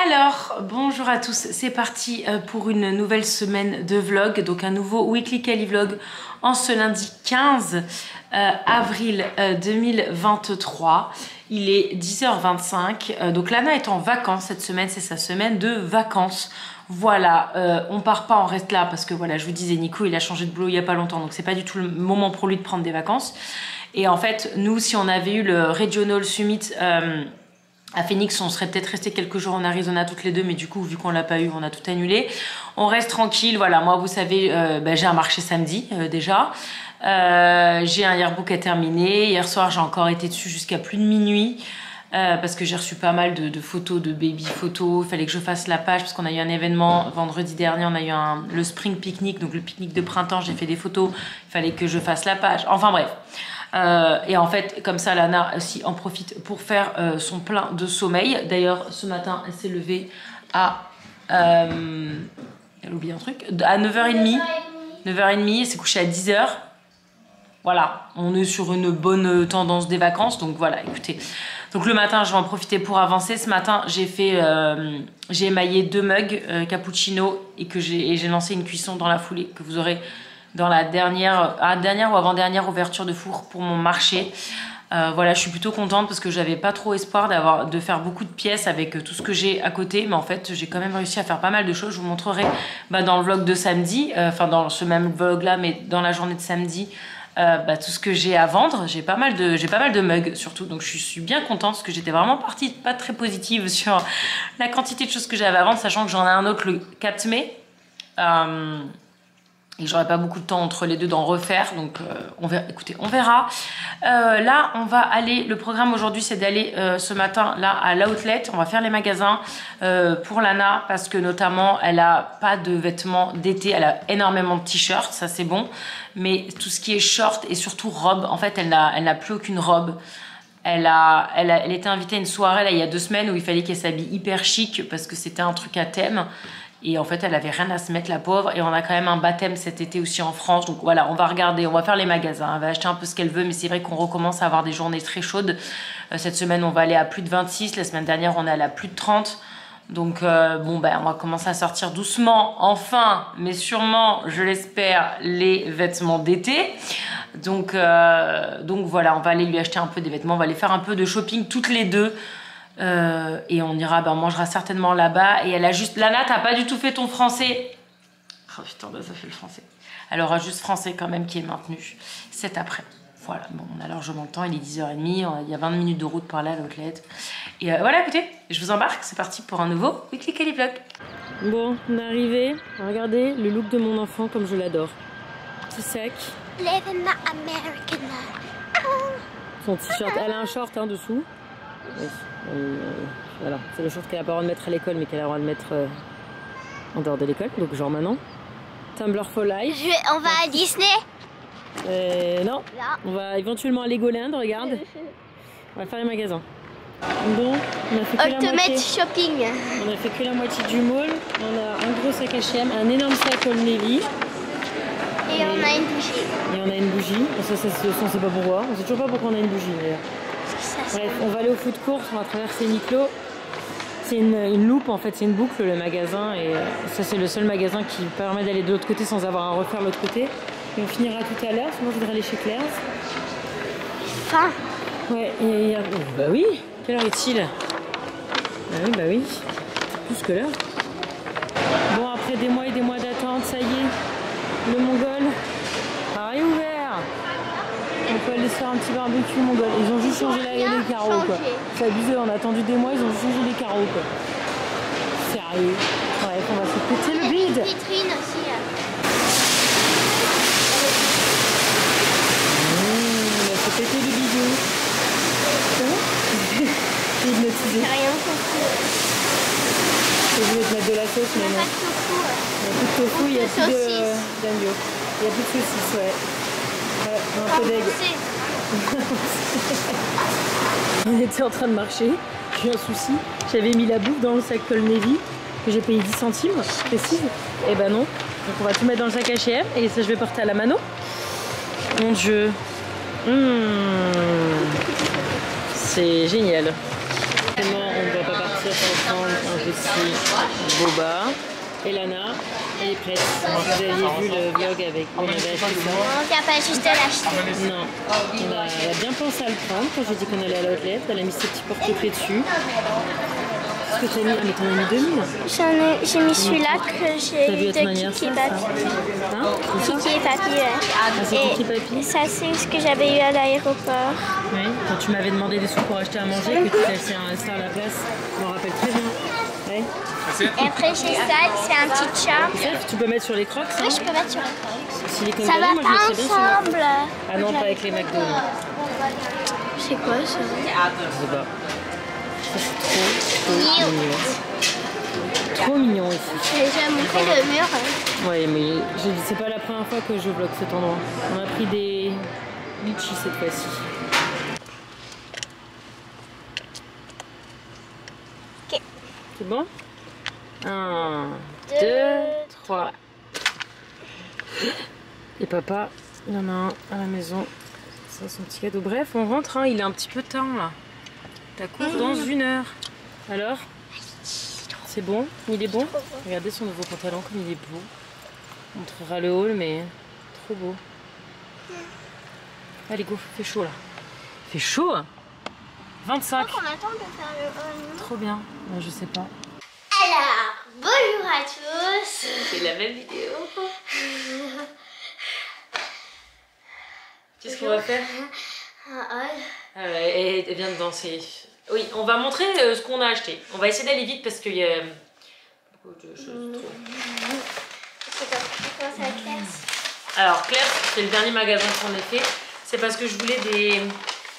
Alors, bonjour à tous, c'est parti pour une nouvelle semaine de vlog, donc un nouveau Weekly Cali Vlog en ce lundi 15 avril 2023. Il est 10h25, donc Lana est en vacances cette semaine, c'est sa semaine de vacances. Voilà, on part pas, on reste là parce que voilà, je vous disais, Nico il a changé de boulot il y a pas longtemps, donc c'est pas du tout le moment pour lui de prendre des vacances. Et en fait, nous, si on avait eu le Regional Summit à Phoenix, on serait peut-être resté quelques jours en Arizona toutes les deux, mais du coup, vu qu'on l'a pas eu, on a tout annulé. On reste tranquille, voilà. Moi, vous savez, j'ai un marché samedi déjà. J'ai un yearbook à terminer. Hier soir, j'ai encore été dessus jusqu'à plus de minuit. Parce que j'ai reçu pas mal de photos, de baby photos. Il fallait que je fasse la page parce qu'on a eu un événement vendredi dernier. On a eu le spring picnic, donc le pique-nique de printemps. J'ai fait des photos. Il fallait que je fasse la page. Enfin bref. Et en fait, comme ça, Lana aussi en profite pour faire son plein de sommeil. D'ailleurs, ce matin, elle s'est levée à... elle a oublié un truc. À 9h30. 9h30, elle s'est couchée à 10h. Voilà, on est sur une bonne tendance des vacances. Donc voilà, écoutez... Donc le matin, je vais en profiter pour avancer. Ce matin, j'ai émaillé 2 mugs cappuccino et j'ai lancé une cuisson dans la foulée que vous aurez dans la dernière ou avant-dernière ouverture de four pour mon marché. Voilà, je suis plutôt contente parce que j'avais pas trop espoir de faire beaucoup de pièces avec tout ce que j'ai à côté. Mais en fait, j'ai quand même réussi à faire pas mal de choses. Je vous montrerai dans le vlog de samedi, enfin dans ce même vlog là, mais dans la journée de samedi. Tout ce que j'ai à vendre, j'ai pas mal de mugs surtout, donc je suis bien contente parce que j'étais vraiment partie pas très positive sur la quantité de choses que j'avais à vendre, sachant que j'en ai un autre le 4 mai et j'aurai pas beaucoup de temps entre les deux d'en refaire, donc on verra. Écoutez, on verra. Là, on va aller. Le programme aujourd'hui, c'est d'aller ce matin là à l'outlet. On va faire les magasins pour Lana parce que notamment, elle a pas de vêtements d'été. Elle a énormément de t-shirts, ça c'est bon. Mais tout ce qui est short et surtout robe, en fait, elle n'a plus aucune robe. Elle était invitée à une soirée là il y a 2 semaines où il fallait qu'elle s'habille hyper chic parce que c'était un truc à thème. Et en fait, elle avait rien à se mettre, la pauvre. Et on a quand même un baptême cet été aussi en France. Donc voilà, on va regarder, on va faire les magasins. Elle va acheter un peu ce qu'elle veut. Mais c'est vrai qu'on recommence à avoir des journées très chaudes. Cette semaine, on va aller à plus de 26. La semaine dernière, on est allé à plus de 30. Donc on va commencer à sortir doucement, enfin, mais sûrement, je l'espère, les vêtements d'été. Donc voilà, on va aller lui acheter un peu des vêtements. On va aller faire un peu de shopping toutes les deux. Et on ira, on mangera certainement là-bas. Et elle a juste... Lana, t'as pas du tout fait ton français. Oh putain, ça fait le français. Elle aura juste français quand même qui est maintenu cet après. Voilà, bon, on a largement le temps, il est 10h30, il y a 20 minutes de route par là à l'outlet. Et voilà, écoutez, je vous embarque, c'est parti pour un nouveau Weekly Cali Vlog. Bon, on est arrivé. Regardez le look de mon enfant comme je l'adore. Tout sec. Living the American life. Son t-shirt, elle a un short dessous. Voilà, c'est le short qu'elle a pas le droit de mettre à l'école mais qu'elle a le droit de mettre en dehors de l'école, donc genre maintenant. Tumblr for life. On va à Disney. Non, là. On va éventuellement à Legoland, regarde. On va faire les magasins. Bon, on a fait que la moitié. Shopping. On a fait que la moitié du mall. On a un gros sac H&M, un énorme sac Old Navy. Et on a une bougie. Et on a une bougie. Ça, on sait pas pourquoi. On sait toujours pas pourquoi on a une bougie d'ailleurs. Bref, on va aller au food court, on va traverser Niklo. C'est une loupe en fait, c'est une boucle le magasin. Et ça, c'est le seul magasin qui permet d'aller de l'autre côté sans avoir à refaire l'autre côté. Et on finira tout à l'heure, parce que moi je voudrais aller chez Claire's. Faim. Ouais, et bah oui, quelle heure est-il? Bah oui, plus que l'heure. Bon, après des mois et des mois d'attente, ça y est, le Mongol a réouvert. On peut aller se faire un petit barbecue Mongol. Ils ont juste changé les carreaux quoi. C'est abusé, on a attendu des mois, ils ont juste changé les carreaux quoi. Sérieux. Bref, on va se péter le bide. Vitrine aussi. Péter le bidon. J'ai hypnotisé. J'ai rien compris. Je voulais te mettre de la sauce, mais non. Il n'y a pas de tofu. Il n'y a plus de d'agneau. Il n'y a plus de saucisse, ouais. Un peu d'aigle. On était en train de marcher. J'ai eu un souci. J'avais mis la bouffe dans le sac Old Navy que j'ai payé 10 centimes, précise. Et ben non. Donc on va tout mettre dans le sac H&M et ça je vais porter à la mano. Mon Dieu. C'est génial. On ne va pas partir prendre un petit boba. Et Lana, elle est prête. Vous aviez vu le vlog avec on avait acheté ça. On vient pas juste à l'acheter. Non, elle a bien pensé à le prendre quand j'ai dit qu'on allait à l'outlet. Elle a mis ses petits porte-clés dessus. Ce que tu as mis, ah mais t'en as mis 2000. J'ai mis celui-là que T'as vu j'ai à ton de anniversaire, Kiki et ça Papi. Hein C'est ça Kiki et Papi, ouais. Ah, c'est Kiki Papi. Ça, c'est ce que j'avais eu à l'aéroport. Oui, quand tu m'avais demandé des sous pour acheter à manger, que tu t'as acheté un star à la place, je m'en rappelle très bien. Ouais. Et après, j'ai ça, c'est un petit charme. Ça, tu peux mettre sur les crocs, ça Oui, je peux mettre sur la croix. Silicone Ça Valley, va moi je pas mettrais bien sur les- ensemble. Ah non, pas avec les McDo. Non. C'est quoi ça? Je sais pas. Ça, c'est trop mignon. Trop mignon ici. J'ai déjà montré le mur. Ouais, mais c'est pas la première fois que je vlog cet endroit. On a pris des litchis cette fois-ci. Ok. C'est bon? 1, 2, 3. Et papa, il y en a un à la maison. Ça, son petit cadeau. Bref, on rentre, hein. Il est un petit peu tard là. Ta course dans 1 heure. Alors? C'est bon? Il est bon? Regardez son nouveau pantalon comme il est beau. On montrera le haul, mais trop beau. Allez, go, fait chaud là. Fait chaud? 25. On attend de faire le haul. Trop bien. Non, je sais pas. Alors, bonjour à tous. C'est la même vidéo. Qu'est-ce qu'on va faire? Un haul. Ah ouais, elle vient de danser. Oui, on va montrer ce qu'on a acheté. On va essayer d'aller vite parce qu'il y a beaucoup de choses trop. Comment ça, Claire? Alors Claire, c'est le dernier magasin qu'on a fait. C'est parce que je voulais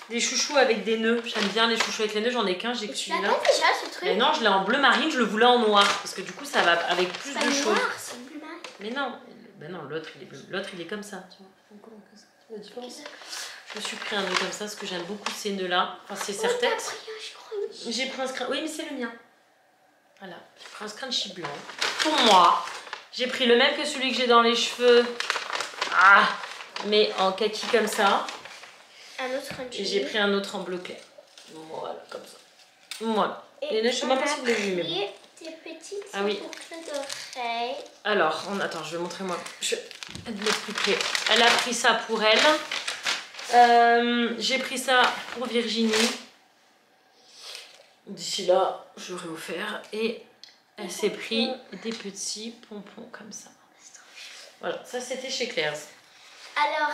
des chouchous avec des nœuds. J'aime bien les chouchous avec les nœuds, j'en ai qu'un, j'ai que Tu l'as celui-là. pas déjà ce truc? Mais non, je l'ai en bleu marine, je le voulais en noir. Parce que du coup, ça va avec plus C'est de pas choses. noir, c'est bleu marine. Mais non, ben non, l'autre il est bleu. L'autre il est comme ça, tu vois. Tu vois la différence? Je me suis pris un nœud comme ça parce que j'aime beaucoup ces nœuds-là. Enfin, c'est certain. J'ai pris un scrunchie. Oui, mais c'est le mien. Voilà, j'ai pris un scrunchie blanc. Pour moi, j'ai pris le même que celui que j'ai dans les cheveux. Ah, mais en kaki comme ça. Un autre scrunchie. Et j'ai pris un autre en bleu clair. Voilà, comme ça. Voilà. Et là, je sais même pas si vous l'avez vu, mais bon. Des petites Ah oui. boucles d'oreilles. Alors, attends, je vais montrer moi. Je vais mettre plus près. Elle a pris ça pour elle. J'ai pris ça pour Virginie. D'ici là, j'aurais offert. Et elle s'est pris des petits pompons comme ça. Voilà, ça c'était chez Claire's. Alors,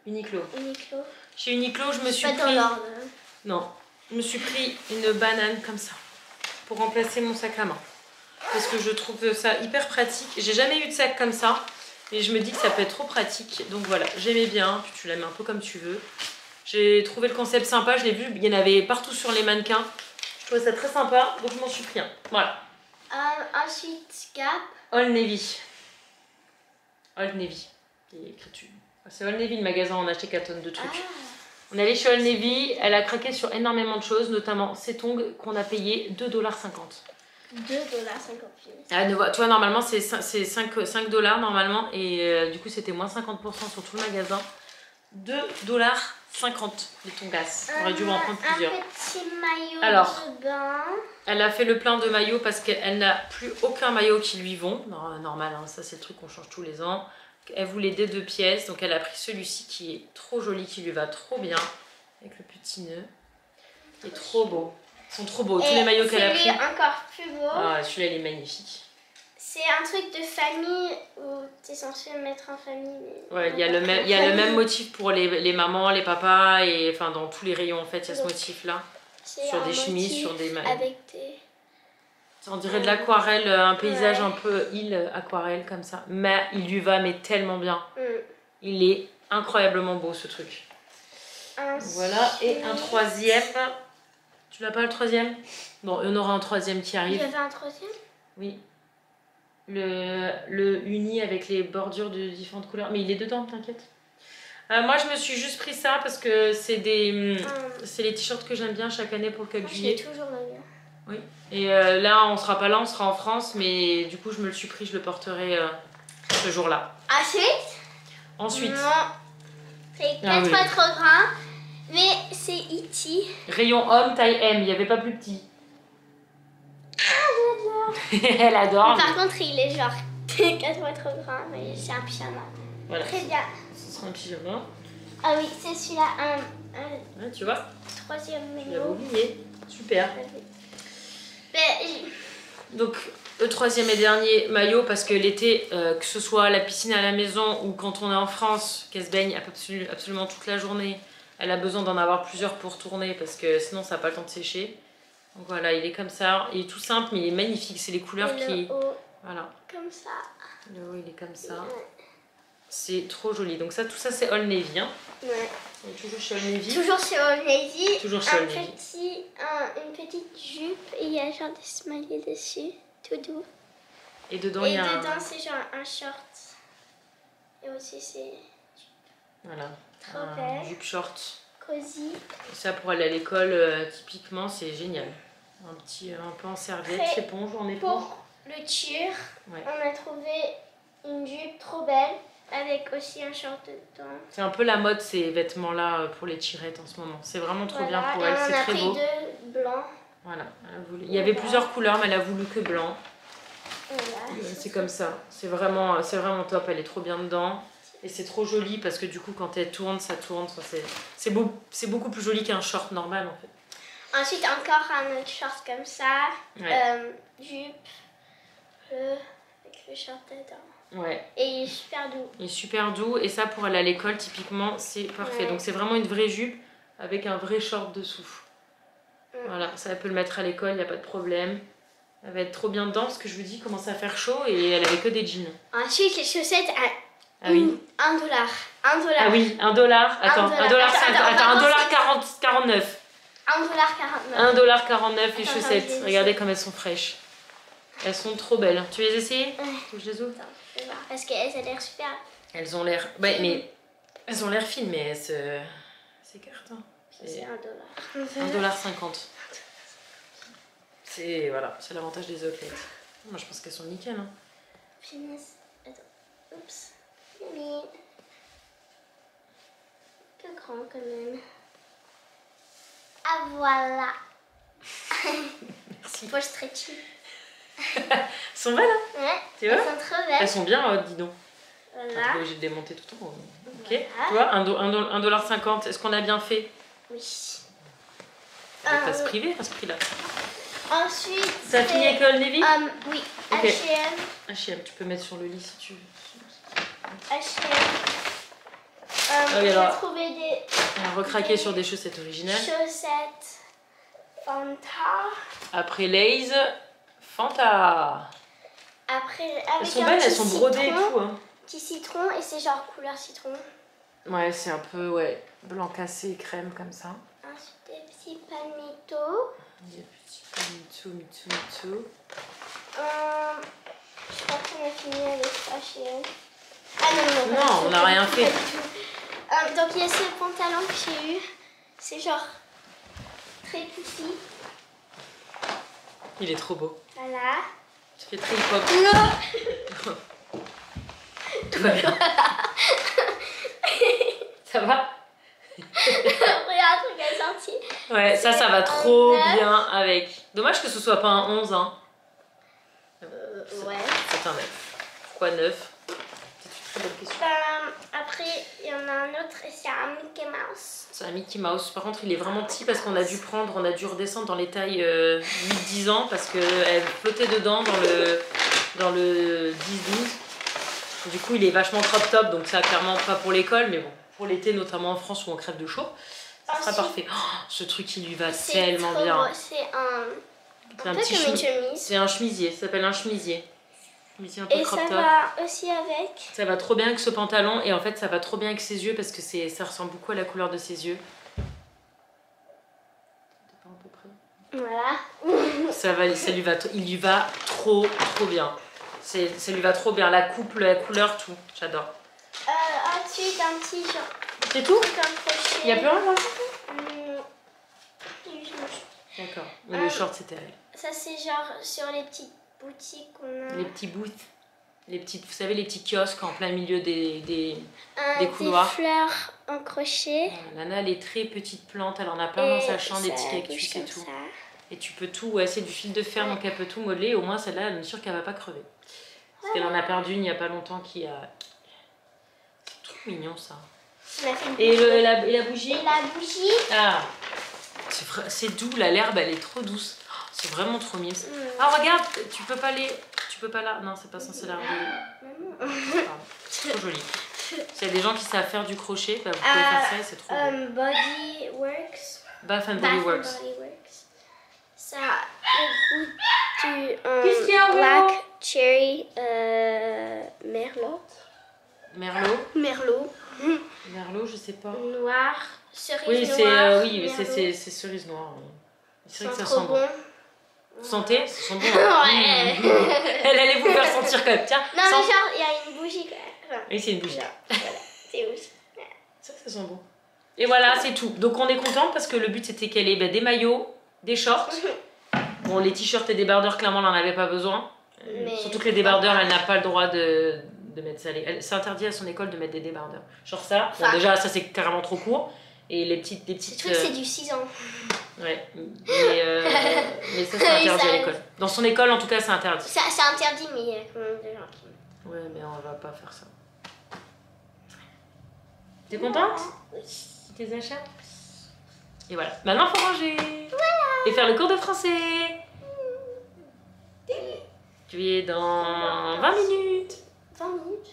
Uniqlo. Uniqlo. Chez Uniqlo, je me suis Pas dans pris... l'ordre. Non, je me suis pris une banane comme ça. Pour remplacer mon sac à main. Parce que je trouve ça hyper pratique. J'ai jamais eu de sac comme ça. Et je me dis que ça peut être trop pratique. Donc voilà, j'aimais bien. Puis tu la mets un peu comme tu veux. J'ai trouvé le concept sympa. Je l'ai vu, il y en avait partout sur les mannequins. Je trouvais ça très sympa. Donc je m'en suis pris un. Voilà. Ensuite, Gap. Old Navy. Old Navy. Il est écrit dessus. C'est Old Navy le magasin. On a acheté 4 tonnes de trucs. On est allé chez Old Navy. Elle a craqué sur énormément de choses. Notamment ces tongs qu'on a payé 2,50 $. 2,50 $. Ah, tu vois, normalement c'est 5 $ normalement et du coup c'était moins 50% sur tout le magasin. 2,50 $ les tongas. On aurait dû en prendre plusieurs. Un petit maillot Alors, de bain. elle a fait le plein de maillots parce qu'elle n'a plus aucun maillot qui lui vont. Normal, hein, ça c'est le truc qu'on change tous les ans. Elle voulait des 2 pièces, donc elle a pris celui-ci qui est trop joli, qui lui va trop bien. Avec le petit nœud. Il est trop beau. Ils sont trop beaux, tous les maillots qu'elle a pris. Celui encore plus beau. Ah, celui-là il est magnifique. C'est un truc de famille où tu es censé le mettre en famille. Ouais, il y a le même motif pour les mamans, les papas, et enfin dans tous les rayons en fait, il y a ce motif là. Sur des chemises, sur des maillots. Avec des... On dirait de l'aquarelle, un paysage un peu île aquarelle comme ça. Mais il lui va mais tellement bien. Il est incroyablement beau ce truc. Voilà, et un troisième. Tu l'as pas le troisième? Bon, on aura un troisième qui arrive. Il y avait un troisième? Oui. Le uni avec les bordures de différentes couleurs. Mais il est dedans, t'inquiète. Moi, je me suis juste pris ça parce que c'est les t-shirts que j'aime bien chaque année pour le 4 juillet. Je l'ai toujours d'ailleurs. Oui. Et là, on sera pas là, on sera en France. Mais du coup, je me le suis pris, je le porterai ce jour-là. Ensuite. Non. C'est 4 fois trop grand. Mais c'est E.T. Rayon homme, taille M. Il n'y avait pas plus petit. Elle adore. Mais par contre, il est genre 4 fois trop grand, mais c'est un pyjama. Voilà. Très bien. Ce sera un pyjama. Ah oui, c'est celui-là, un Ouais, tu vois, troisième tu l'avais menu. oublié. Super. Mais, Donc, le troisième et dernier maillot, parce que l'été, que ce soit la piscine à la maison ou quand on est en France, qu'elle se baigne absolument toute la journée, elle a besoin d'en avoir plusieurs pour tourner parce que sinon ça n'a pas le temps de sécher. Donc voilà, il est comme ça. Il est tout simple, mais il est magnifique. C'est les couleurs et qui... le haut, Voilà. comme ça. Le haut, il est comme ça. C'est trop joli. Donc ça, tout ça, c'est Old Navy. Hein. Ouais. On est toujours chez Old Navy. Toujours chez Old Navy. Toujours chez Old Navy. Une petite jupe et il y a genre des smileys dessus, tout doux. Et dedans, Et il y a dedans, c'est genre un short. Et aussi, c'est Voilà. trop Un belle. jupe short. Cosy. Et ça, pour aller à l'école, typiquement, c'est génial. Un peu en serviette, Après, éponge, en éponge. Pour le tir, Ouais. on a trouvé une jupe trop belle avec aussi un short dedans. C'est un peu la mode, ces vêtements-là, pour les tirettes en ce moment. C'est vraiment trop bien pour et elle, on c'est a très pris beau. deux blancs. Voilà, elle a voulu. Il y avait plusieurs couleurs, mais elle a voulu que blanc. Voilà. C'est comme ça. C'est vraiment top. Elle est trop bien dedans. Et c'est trop joli parce que du coup, quand elle tourne, ça tourne. Enfin, c'est beaucoup plus joli qu'un short normal en fait. Ensuite, encore un autre short comme ça. Ouais. Jupe avec le short dedans. Ouais. Et il est super doux. Il est super doux. Et ça, pour aller à l'école, typiquement, c'est parfait. Ouais. Donc, c'est vraiment une vraie jupe avec un vrai short dessous. Voilà, ça, elle peut le mettre à l'école, il n'y a pas de problème. Elle va être trop bien dedans parce que je vous dis, il commence à faire chaud et elle avait que des jeans. Ensuite, les chaussettes à Ah oui. $1. $1. Ah oui, $1. Attends, $1. Attends, $1,49. $1,49. $1,49 les Attends, chaussettes. je les Regardez comme elles sont fraîches. Elles sont trop belles. Tu veux les essayer? Ouais. Faut que je les ouvre? Attends, je vais voir. Parce qu'elles ont l'air super. Elles ont l'air... Ouais, mais... Elles ont l'air fines, mais elles s'écartent. Hein. C'est $1. $1,50. C'est... Voilà, c'est l'avantage des outlets. Moi, je pense qu'elles sont nickel. Hein. Finesse. Attends. Oups. Mais... peu grand quand même. Ah voilà. Merci. Pour le stretching. Elles sont belles, hein? Ouais. Tu Elles vois? sont trop belles. Elles sont bien, dis donc. T'es Voilà. pas obligé de démonter tout le temps. Ok. Voilà. Tu vois, $1,50. Est-ce qu'on a bien fait? Oui. On va se priver à ce prix-là. Ensuite. Ça a fini avec Old Navy? Oui. Ok. H&M. H&M, tu peux mettre sur le lit si tu veux. H&M. oui, J'ai alors. trouvé des On a recraqué sur des chaussettes originales. chaussettes Fanta. Après Lay's, Fanta. Après, avec Elles sont un belles, petit elles sont brodées et citron, tout. Hein. Petit citron et c'est genre couleur citron. Ouais, c'est un peu blanc cassé et crème comme ça. Ensuite des petits palmitos. Des petits mitsu. Je crois qu'on a fini avec H&M. Ah non, Non, on n'a rien fait. Donc il y a ce pantalon que j'ai eu. C'est genre très petit. Il est trop beau. Voilà. Tu fais très hip-hop. Non. Tout va bien. Ça va? Regarde, ce qu'elle est sortie. Ouais, ça va trop bien avec. Dommage que ce soit pas un 11, hein. Ouais. C'est un 9. Pourquoi 9? C'est une très bonne question. Après, il y en a un autre et c'est un Mickey Mouse. C'est un Mickey Mouse. Par contre, il est vraiment petit parce qu'on a dû redescendre dans les tailles 8-10 ans parce qu'elle flottait dedans dans le 10-12. Du coup, il est vachement crop top, donc ça clairement pas pour l'école, mais bon, pour l'été, notamment en France où on crève de chaud, ça sera parfait. Oh, ce truc, il lui va tellement bien. C'est un C'est peu comme une chemise. C'est un chemisier, ça s'appelle un chemisier. Chemisier un peu Et crop ça top. va aussi avec. Ça va trop bien avec ce pantalon et en fait ça va trop bien avec ses yeux parce que ça ressemble beaucoup à la couleur de ses yeux. T'es pas à peu près? Voilà. Il lui va trop bien. Ça lui va trop bien, la coupe, la couleur, tout. J'adore. Ensuite, un petit genre. C'est tout? Truc en crochet. Il y a plus rien là? D'accord. Mais le short c'était elle. Ça, c'est genre sur les petites boutiques qu'on a. Les petits booths. Vous savez, les petits kiosques en plein milieu des Des couloirs. fleurs en crochet. Nana, les très petites plantes, elle en a plein dans sa chambre, des petits cactus et tout. Ça. Et tu peux tout, ouais, c'est du fil de fer, donc elle peut tout modeler. Au moins, celle-là, elle est sûre qu'elle va pas crever. Parce qu'elle en a perdu une il n'y a pas longtemps qui a... C'est trop mignon, ça. Et la bougie? Et la bougie. Ah, c'est doux, l'herbe, elle est trop douce. Oh, c'est vraiment trop mignon. Ah, regarde, tu peux pas là. Non, c'est pas censé l'arbre. C'est trop joli. S'il y a des gens qui savent faire du crochet, bah, vous pouvez faire ça et c'est trop beau. Body Works. Bath and Body Works. Ça a le goût du Qu'est-ce qu'il y a, Black Cherry Merlot. Merlot, je sais pas. Noir, cerise Oui, noire. c'est cerise noire. C'est vrai que ça trop sent bon. Vous sentez? Ça sent bon. Ouais. Elle allait vous faire sentir quand même. Tiens. Non, mais genre, il y a une bougie quand même. Enfin, oui, c'est une bougie. voilà, c'est bougie. C'est vrai que ça sent bon. Et voilà, c'est tout. Donc on est content parce que le but c'était qu'elle ait des maillots, des shorts. Bon, les t-shirts et débardeurs, clairement, on n'en avait pas besoin. Surtout que les débardeurs, elle n'a pas le droit de mettre ça. C'est interdit à son école de mettre des débardeurs. Genre ça. Bon, déjà, ça c'est carrément trop court. Et les petites. Ce truc, c'est du 6 ans. Ouais. Mais ça, c'est interdit à l'école. Dans son école, en tout cas, c'est interdit. C'est interdit, mais il y a quand même des gens qui. Ouais, mais on va pas faire ça. T'es contente? Oui. Tes achats? Et voilà. Maintenant, faut manger. Voilà. Et faire le cours de français. Tu es dans 20 minutes. 20 minutes.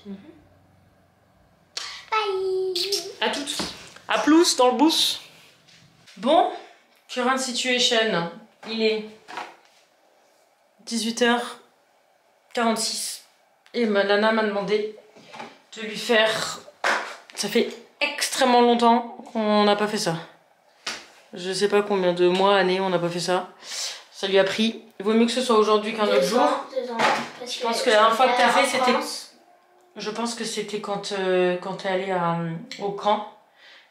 Bye. À toutes. À plus dans le bus. Bon, current situation. Il est 18h46. Et ma nana m'a demandé de lui faire... Ça fait extrêmement longtemps qu'on n'a pas fait ça. Je sais pas combien de mois, années on n'a pas fait ça. Ça lui a pris. Il vaut mieux que ce soit aujourd'hui qu'un autre jour. 2 ans. Je pense que la dernière fois que tu as fait, c'était... Je pense que c'était quand tu es allée au camp.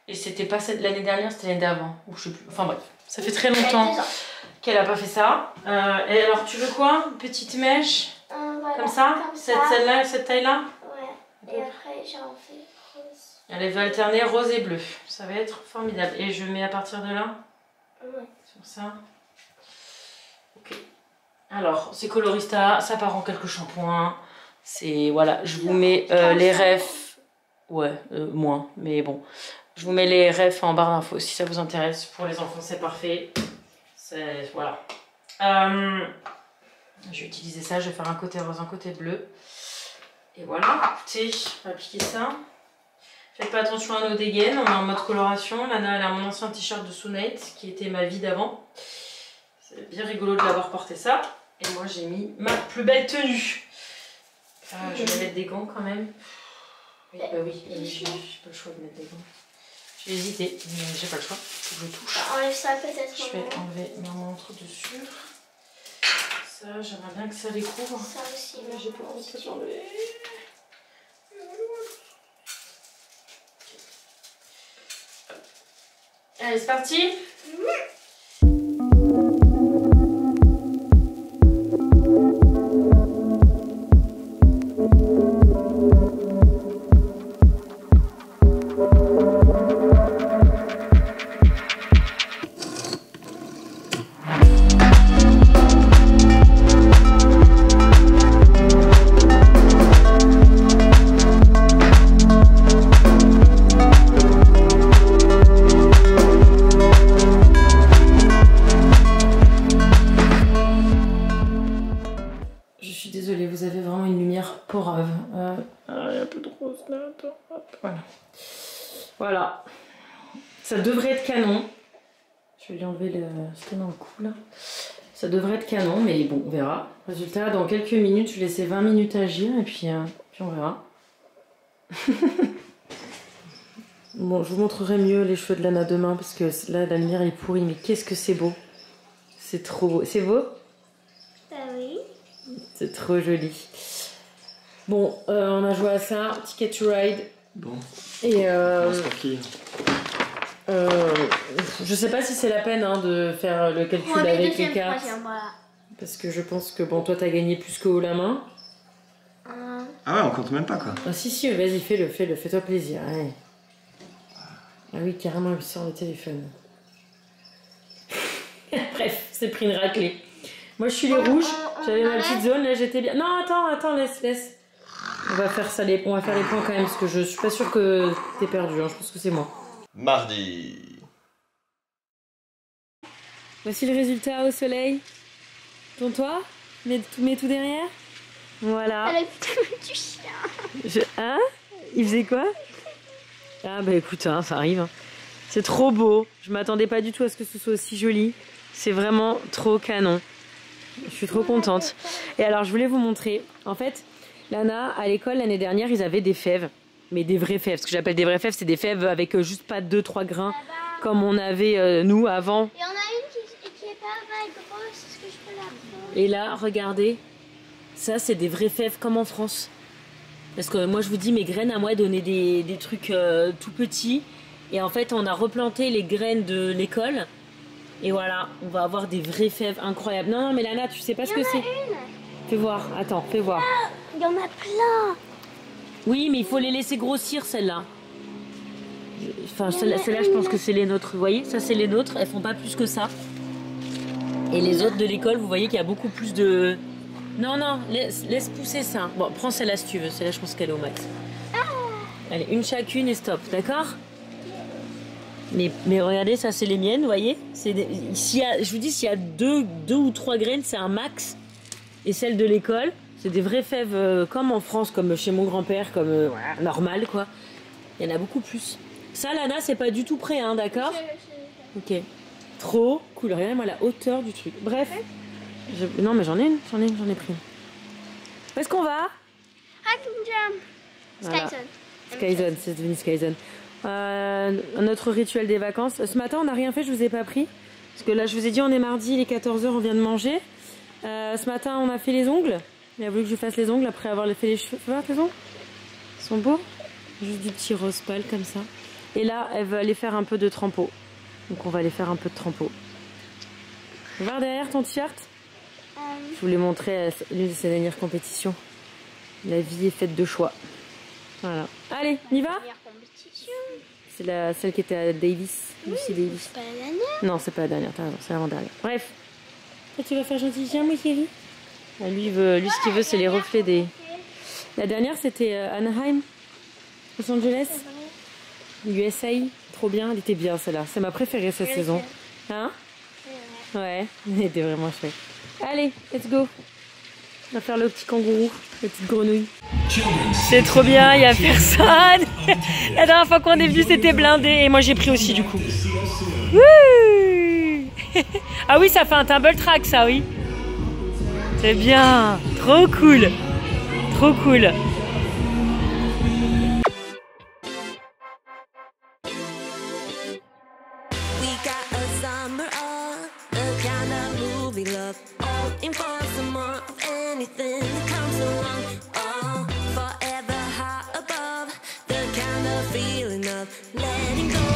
Et c'était pas l'année dernière, c'était l'année d'avant. Ou je sais plus. Enfin bref, ça fait très longtemps qu'elle a pas fait ça. Et alors, tu veux quoi? Une petite mèche? Voilà, comme ça? Celle-là, cette taille-là? Ouais. Et après, j'en fais rose. Elle va alterner rose et bleu. Ça va être formidable. Et je mets à partir de là? Ouais. Sur ça. Ok. Alors, c'est colorista, ça part en quelques shampoings. C'est, voilà, je vous mets les refs. Ouais, moins, mais bon. Je vous mets les refs en barre d'infos si ça vous intéresse. Pour les enfants, c'est parfait. Voilà. Je vais utiliser ça, je vais faire un côté rose, un côté bleu. Et voilà, écoutez, on va appliquer ça. Faites pas attention à nos dégaines, on est en mode coloration. Lana, elle a mon ancien t-shirt de Sounate, qui était ma vie d'avant. C'est bien rigolo de l'avoir porté ça. Et moi, j'ai mis ma plus belle tenue. Je vais mettre des gants quand même. Oui, bah oui, j'ai pas le choix de mettre des gants. J'ai hésité, mais j'ai pas le choix. Faut que je touche. Enlève ça peut-être. Je vais enlever ma montre dessus. Ça, j'aimerais bien que ça les couvre. Ça aussi, mais j'ai pas envie de l'enlever. Allez, c'est parti. Voilà, ça devrait être canon. Je vais lui enlever ce qu'il y a dans le cou là. Ça devrait être canon, mais bon, on verra. Résultat, dans quelques minutes, je vais laisser 20 minutes agir et puis on verra. Bon, je vous montrerai mieux les cheveux de Lana demain parce que là, la lumière est pourrie, mais qu'est-ce que c'est beau. C'est trop beau. C'est beau? Bah oui. C'est trop joli. Bon, on a joué à ça. Ticket to Ride. Bon. Et je sais pas si c'est la peine de faire le calcul avec les cartes. Voilà. Parce que je pense que bon, toi t'as gagné plus que haut la main. Ah ouais, on compte même pas quoi. Ah si, vas-y, fais-le, fais-toi plaisir. Allez. Ah oui, carrément, il sort le téléphone. Bref, s'est pris une raclée. Moi, je suis les rouges. J'avais ma petite zone. Là, j'étais bien. Non, attends, laisse. On va faire ça, on va faire les points quand même, parce que je suis pas sûre que t'es perdu. Hein. Je pense que c'est moi. Mardi. Voici le résultat au soleil. Ton toit, mets tout derrière. Voilà. Elle a fait du chien. Hein? Il faisait quoi? Ah bah écoute, hein, ça arrive. Hein. C'est trop beau. Je m'attendais pas du tout à ce que ce soit aussi joli. C'est vraiment trop canon. Je suis trop contente. Et alors je voulais vous montrer. En fait, Lana, à l'école l'année dernière, ils avaient des fèves. Mais des vraies fèves. Ce que j'appelle des vraies fèves, c'est des fèves avec juste pas 2-3 grains comme on avait nous avant. Il y en a une qui est pas mal grosse. Est-ce que je peux la prendre? Et là, regardez. Ça, c'est des vraies fèves comme en France. Parce que moi, je vous dis, mes graines à moi donnaient des trucs tout petits. Et en fait, on a replanté les graines de l'école. Et voilà, on va avoir des vraies fèves incroyables. Non, mais Lana, tu sais pas ce que c'est. Fais voir, attends, fais voir. Il y en a plein. Oui, mais il faut les laisser grossir, celles-là. Enfin, celles-là, je pense que c'est les nôtres. Vous voyez, ça, c'est les nôtres. Elles font pas plus que ça. Et les autres de l'école, vous voyez qu'il y a beaucoup plus de... Non, laisse pousser ça. Bon, prends celle-là si tu veux. Celle-là, je pense qu'elle est au max. Allez, une chacune et stop, d'accord? Mais regardez, ça c'est les miennes, vous voyez? Je vous dis, s'il y a deux ou 3 graines, c'est un max. Et celle de l'école, c'est des vraies fèves comme en France, comme chez mon grand-père, comme normal, quoi. Il y en a beaucoup plus. Ça, Lana, c'est pas du tout prêt, hein, d'accord? Ok. Trop cool. Regardez-moi la hauteur du truc. Bref. Non, mais j'en ai pris. Où est-ce qu'on va? Skyzone. Skyzone, c'est devenu Skyzone. Notre rituel des vacances. Ce matin, on n'a rien fait, je vous ai pas pris. Parce que là, je vous ai dit, on est mardi, il est 14h, on vient de manger. Ce matin, on a fait les ongles. Il a voulu que je fasse les ongles après avoir fait les cheveux. Fais voir tes ongles. Ils sont beaux. Juste du petit rose pâle comme ça. Et là, elle veut aller faire un peu de trempeau. Donc, on va aller faire un peu de trempeau. Voir derrière ton t-shirt. Je voulais montrer l'une de ses dernières compétitions. La vie est faite de choix. Voilà. Allez, on y va? C'est celle qui était à Davis. Lucy Davis. C'est pas la dernière? Non, c'est pas la dernière, t'as raison, c'est l'avant-dernière. Bref. Et tu vas faire gentil chien, mon chéri? Lui, ce qu'il veut, c'est les reflets des... La dernière, c'était Anaheim, Los Angeles, USA. Trop bien, elle était bien celle-là. C'est ma préférée cette saison. Hein? Ouais, elle était vraiment chouette. Allez, let's go. On va faire le petit kangourou, la petite grenouille. C'est trop bien, il n'y a personne. La dernière fois qu'on est venu, c'était blindé. Et moi, j'ai pris aussi, du coup. Wouh. Ah oui, ça fait un tumble track, ça, oui. C'est bien. Trop cool. Trop cool.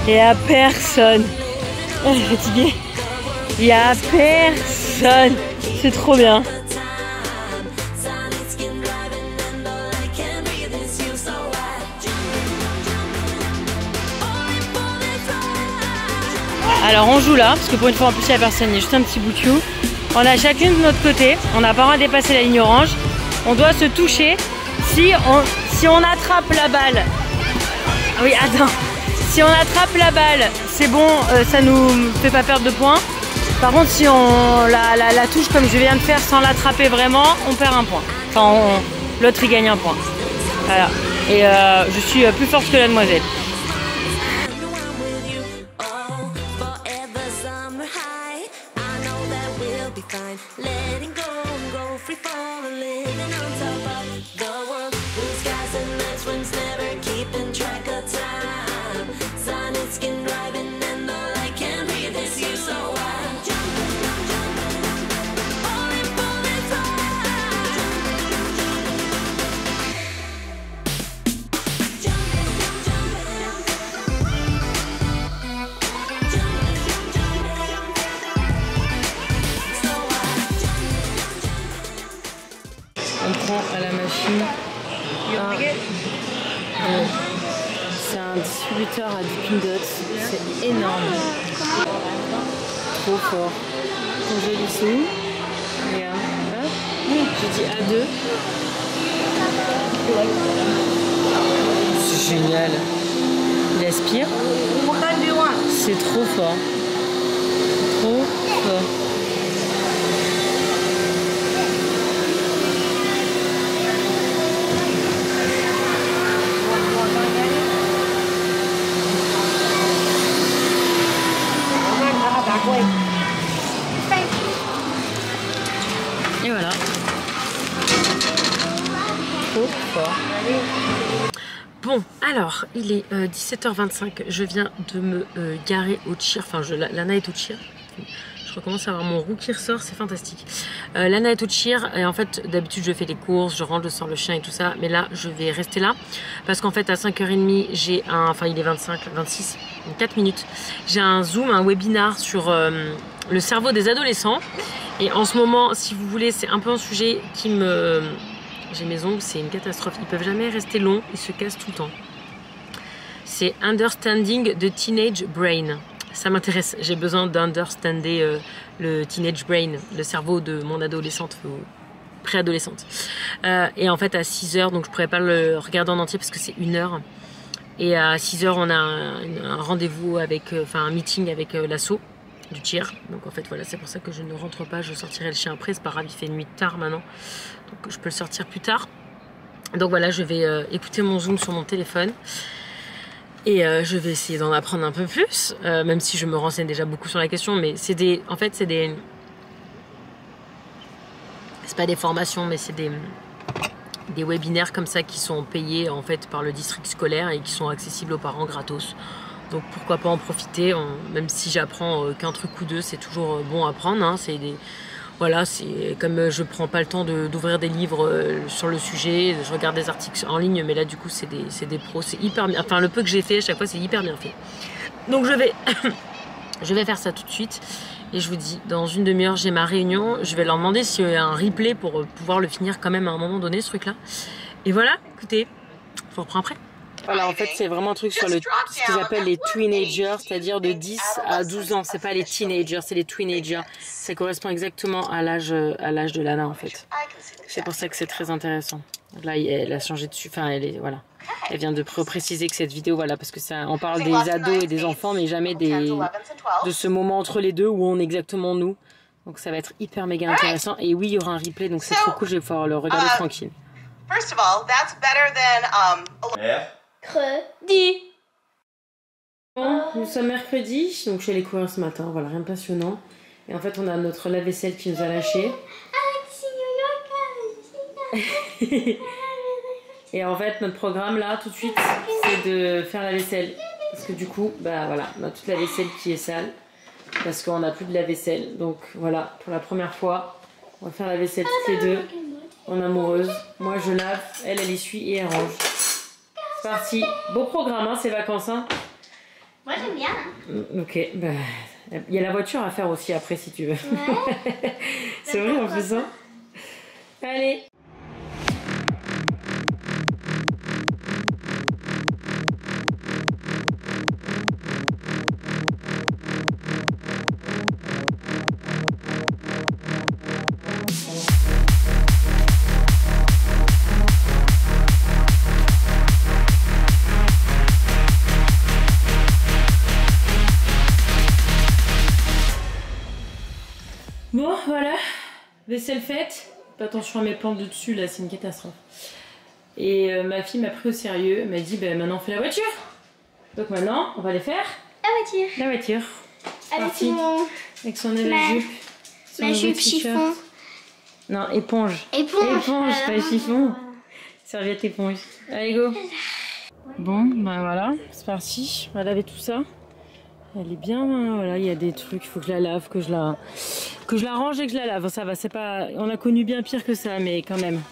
Il n'y a personne. Oh, je suis fatiguée. Il n'y a personne. C'est trop bien. Alors on joue là, parce que pour une fois en plus il n'y a personne, il y a juste un petit bout de chou. On a chacune de notre côté, on n'a pas le droit de dépasser la ligne orange. On doit se toucher si on attrape la balle. Oui, attends. Si on attrape la balle, c'est bon, ça nous fait pas perdre de points. Par contre, si on la touche comme je viens de faire sans l'attraper vraiment, on perd un point. Enfin, l'autre il gagne un point. Voilà. Et je suis plus forte que la demoiselle. On prend à la machine c'est un distributeur à Dippin' Dots, c'est énorme, trop fort. ton joli sou. Regarde, hop. Je dis A2. C'est génial. Il aspire. C'est trop fort. Trop fort. Et voilà. Trop fort. Bon, alors, il est 17h25. Je viens de me garer au cheer. Enfin, Lana est au cheer. Je recommence à avoir mon roux qui ressort, c'est fantastique. Lana est au cheer et en fait d'habitude je fais les courses, je rentre, je sors le chien et tout ça, mais là je vais rester là parce qu'en fait à 5h30 j'ai un, enfin il est 26, 4 minutes, j'ai un Zoom, un webinar sur le cerveau des adolescents et en ce moment si vous voulez c'est un peu un sujet qui me... J'ai mes ongles, c'est une catastrophe, ils peuvent jamais rester longs, ils se cassent tout le temps. C'est Understanding the Teenage Brain. Ça m'intéresse, j'ai besoin d'understander le teenage brain, le cerveau de mon adolescente ou préadolescente. Et en fait à 6h, donc je pourrais pas le regarder en entier parce que c'est 1 heure. Et à 6h on a un rendez-vous avec, enfin un meeting avec l'assaut du cheer. Donc en fait voilà, c'est pour ça que je ne rentre pas, je sortirai le chien après, c'est pas grave, il fait nuit tard maintenant. Donc je peux le sortir plus tard. Donc voilà, je vais écouter mon Zoom sur mon téléphone. Et je vais essayer d'en apprendre un peu plus, même si je me renseigne déjà beaucoup sur la question, mais c'est des... En fait, c'est des... C'est pas des formations, mais c'est des webinaires comme ça qui sont payés en fait par le district scolaire et qui sont accessibles aux parents gratos. Donc pourquoi pas en profiter, même si j'apprends qu'un truc ou deux, c'est toujours bon à prendre, hein, c'est des... Voilà, c'est comme je prends pas le temps d'ouvrir des livres sur le sujet, je regarde des articles en ligne, mais là du coup c'est des pros, c'est hyper bien. Enfin le peu que j'ai fait à chaque fois c'est hyper bien fait. Donc je vais faire ça tout de suite et je vous dis dans une demi-heure j'ai ma réunion, je vais leur demander s'il y a un replay pour pouvoir le finir quand même à un moment donné ce truc là. Et voilà, écoutez, je vous reprends après. Voilà, en fait, c'est vraiment un truc sur ce qu'ils appellent les teenagers, c'est-à-dire de 10 à 12 ans. C'est pas les teenagers, c'est les teenagers. Ça correspond exactement à l'âge de Lana, en fait. C'est pour ça que c'est très intéressant. Là, elle a changé dessus. Enfin, voilà. Elle vient de préciser que cette vidéo, voilà, parce que ça, on parle des ados et des enfants, mais jamais de ce moment entre les deux où on est exactement nous. Donc, ça va être hyper méga intéressant. Et oui, il y aura un replay, donc c'est trop cool. Je vais pouvoir le regarder tranquille. First of all, that's better than Mercredi. Bon, nous sommes mercredi, donc je suis allée courir ce matin, voilà, rien de passionnant. Et en fait, on a notre lave-vaisselle qui nous a lâché. Et en fait, notre programme là, tout de suite, c'est de faire la vaisselle. Parce que du coup, bah voilà, on a toute la vaisselle qui est sale. Parce qu'on n'a plus de lave-vaisselle. Donc voilà, pour la première fois, on va faire la vaisselle toutes les deux. En amoureuse. Moi, je lave, elle essuie et elle range. C'est parti. Beau programme, hein, ces vacances. Hein. Moi, j'aime bien. Ok, bah, il y a la voiture à faire aussi après si tu veux. Ouais. C'est vrai en plus, hein. Allez. Bon, voilà, vaisselle faite. Attention à mes plantes de dessus, là, c'est une catastrophe. Et ma fille m'a pris au sérieux, elle m'a dit, bah, maintenant on fait la voiture. Donc maintenant, on va aller faire la voiture. La voiture. Avec son nouvelle jupe. Ma jupe chiffon. Non, éponge. Éponge, pas chiffon. Serviette éponge. Allez, go. Bon, ben voilà, c'est parti. On va laver tout ça. Elle est bien, hein, voilà, il y a des trucs, il faut que je la lave, que je la range et que je la lave. Ça va, c'est pas, on a connu bien pire que ça, mais quand même,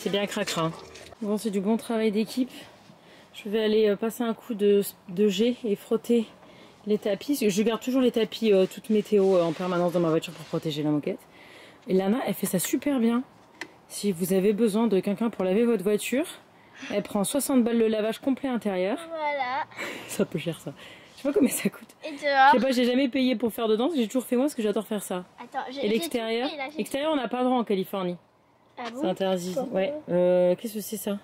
c'est bien cracra. Bon, c'est du bon travail d'équipe. Je vais aller passer un coup de jet et frotter les tapis. Je garde toujours les tapis toute météo en permanence dans ma voiture pour protéger la moquette. Et Lana, elle fait ça super bien. Si vous avez besoin de quelqu'un pour laver votre voiture, elle prend 60 balles le lavage complet intérieur. Voilà. C'est un peu cher ça. sais pas combien ça coûte. Et dehors. Je sais pas, j'ai jamais payé pour faire dedans, j'ai toujours fait moi parce que j'adore faire ça. Attends, Et l'extérieur? L'extérieur, on n'a pas le droit en Californie. Ah bon? C'est interdit. Ouais. Qu'est-ce que c'est ça?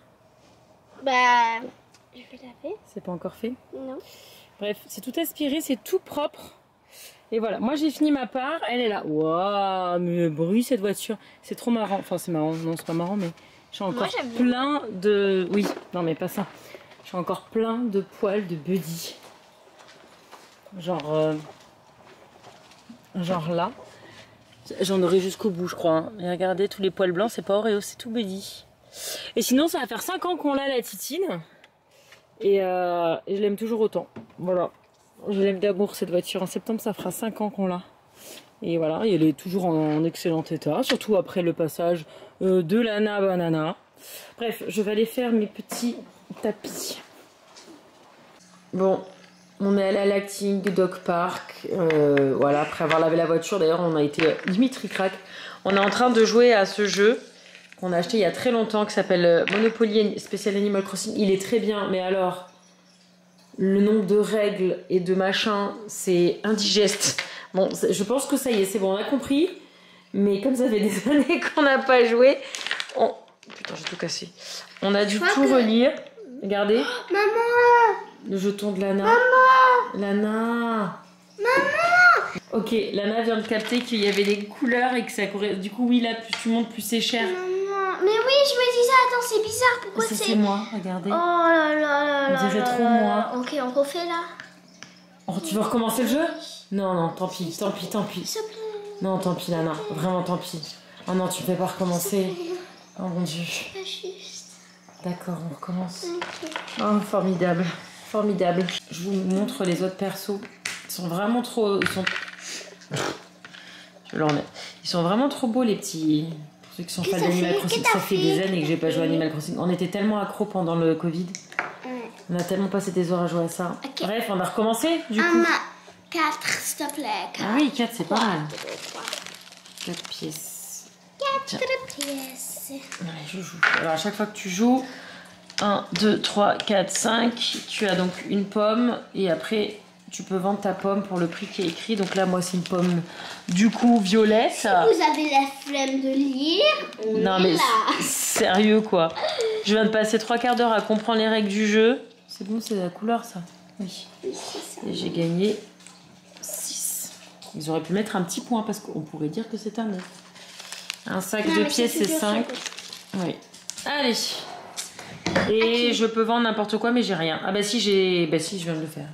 Bah, je vais laver. C'est pas encore fait? Non. Bref, c'est tout aspiré, c'est tout propre. Et voilà, moi j'ai fini ma part, elle est là. Waouh, mais le bruit cette voiture, c'est trop marrant. Enfin, c'est marrant, non, c'est pas marrant, mais j'ai encore plein de. Oui, non, mais pas ça. J'ai encore plein de poils de Buddy. Genre là. J'en aurai jusqu'au bout, je crois. Hein. Et regardez, tous les poils blancs, c'est pas Oreo, c'est tout Buddy. Et sinon, ça va faire 5 ans qu'on l'a, la Titine. Et je l'aime toujours autant. Voilà. Je l'aime d'amour cette voiture. En septembre, ça fera 5 ans qu'on l'a. Et voilà, et elle est toujours en excellent état. Surtout après le passage de Lana Banana. Bref, je vais aller faire mes petits tapis. Bon, on est allé à l'Acting Dog Park. Voilà, après avoir lavé la voiture, d'ailleurs, on a été limite ric-rac. On est en train de jouer à ce jeu qu'on a acheté il y a très longtemps, qui s'appelle Monopoly Special Animal Crossing. Il est très bien, mais alors, le nombre de règles et de machins, c'est indigeste. Bon, je pense que ça y est, c'est bon, on a compris. Mais comme ça fait des années qu'on n'a pas joué, putain, j'ai tout cassé. On a dû tout relire. Regardez. Oh, maman! Le jeton de Lana. Maman! Lana! Maman! Ok, Lana vient de capter qu'il y avait des couleurs et que ça courait. Du coup, oui, là, plus tu montes, plus c'est cher. Maman! Mais oui, je me dis ça. Attends, c'est bizarre. Pourquoi c'est... C'est moi, regardez. Oh là là là là. On dirait trop moi. Ok, on refait là. Oh, tu veux recommencer le jeu? Non, non, tant pis, tant pis, tant pis. S'il te plaît. Non, tant pis, Lana. Vraiment, tant pis. Oh non, tu ne fais pas recommencer. Oh mon Dieu. Pas juste. D'accord, on recommence. Ok. Oh, formidable. Formidable. Je vous montre les autres persos. Ils sont vraiment trop... Je leur mets. Ils sont vraiment trop beaux, les petits... Pour ceux qui sont fans d'Animal Crossing. Ça fait des années que j'ai pas joué à Animal Crossing. On était tellement accros pendant le Covid. On a tellement passé des heures à jouer à ça. Okay. Bref, on va recommencer, du coup. 4, s'il te plaît. 4. Ah oui, 4, c'est pas mal. 3. 4 pièces. 4 pièces. Allez, je joue. Alors, à chaque fois que tu joues, 1, 2, 3, 4, 5, tu as donc une pomme. Et après, tu peux vendre ta pomme pour le prix qui est écrit. Donc là, moi, c'est une pomme, du coup, violette. Si vous avez la flemme de lire, non, mais sérieux, quoi. Je viens de passer 3 quarts d'heure à comprendre les règles du jeu. C'est bon, c'est la couleur, ça. Oui. Et j'ai gagné 6. Ils auraient pu mettre un petit point parce qu'on pourrait dire que c'est un 9. Un sac de pièces, c'est 5. Oui. Allez. Et je peux vendre n'importe quoi, mais j'ai rien. Ah bah si, bah si, je viens de le faire.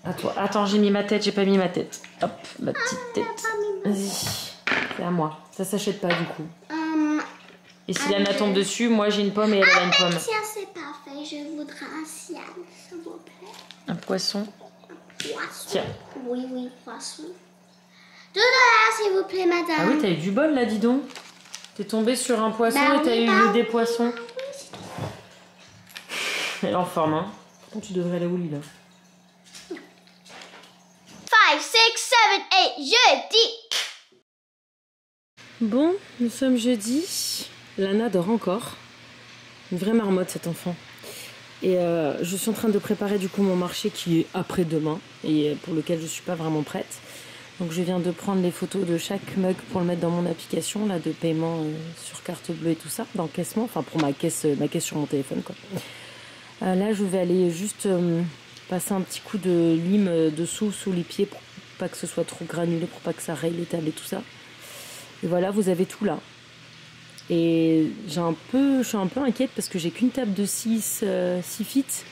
À toi. Attends, j'ai mis ma tête, j'ai pas mis ma tête. Hop, ma petite tête. Vas-y. C'est à moi. Ça s'achète pas, du coup. Et si Lana tombe dessus, moi j'ai une pomme et elle a une pomme. Tiens, c'est parfait. Je voudrais un siam, s'il vous plaît. Un poisson. Un poisson. Tiens. Oui, oui, poisson. 2 $, s'il vous plaît, madame. Ah oui, t'as eu du bol là, dis donc. T'es tombé sur un poisson et t'as eu des poissons. Elle est en forme, hein. Tu devrais aller au lit là. 5, 6, 7, 8, jeudi. Bon, nous sommes jeudi. Lana dort encore. Une vraie marmotte, cet enfant. Et je suis en train de préparer du coup mon marché qui est après-demain et pour lequel je suis pas vraiment prête. Donc je viens de prendre les photos de chaque mug pour le mettre dans mon application là de paiement sur carte bleue et tout ça, d'encaissement, enfin pour ma caisse sur mon téléphone quoi. Là je vais aller juste passer un petit coup de lime dessous sous les pieds pour pas que ce soit trop granulé, pour pas que ça raye les tables et tout ça. Et voilà, vous avez tout là. Et je suis un peu inquiète parce que j'ai qu'une table de 6 feet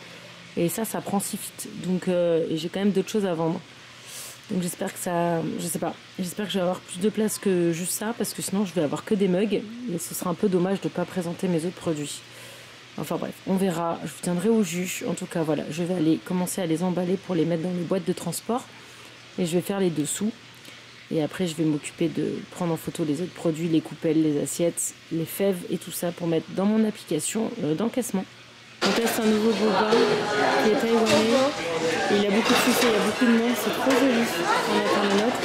et ça prend 6 feet. Donc j'ai quand même d'autres choses à vendre. Donc j'espère que ça, je sais pas, j'espère que je vais avoir plus de place que juste ça parce que sinon je vais avoir que des mugs et ce sera un peu dommage de pas présenter mes autres produits. Enfin bref, on verra, je vous tiendrai au jus. En tout cas voilà, je vais aller commencer à les emballer pour les mettre dans les boîtes de transport et je vais faire les dessous. Et après, je vais m'occuper de prendre en photo les autres produits, les coupelles, les assiettes, les fèves et tout ça pour mettre dans mon application d'encaissement. On teste un nouveau boba qui est taïwanais. Il a beaucoup de succès, il y a beaucoup de monde, c'est trop joli. On attend le nôtre.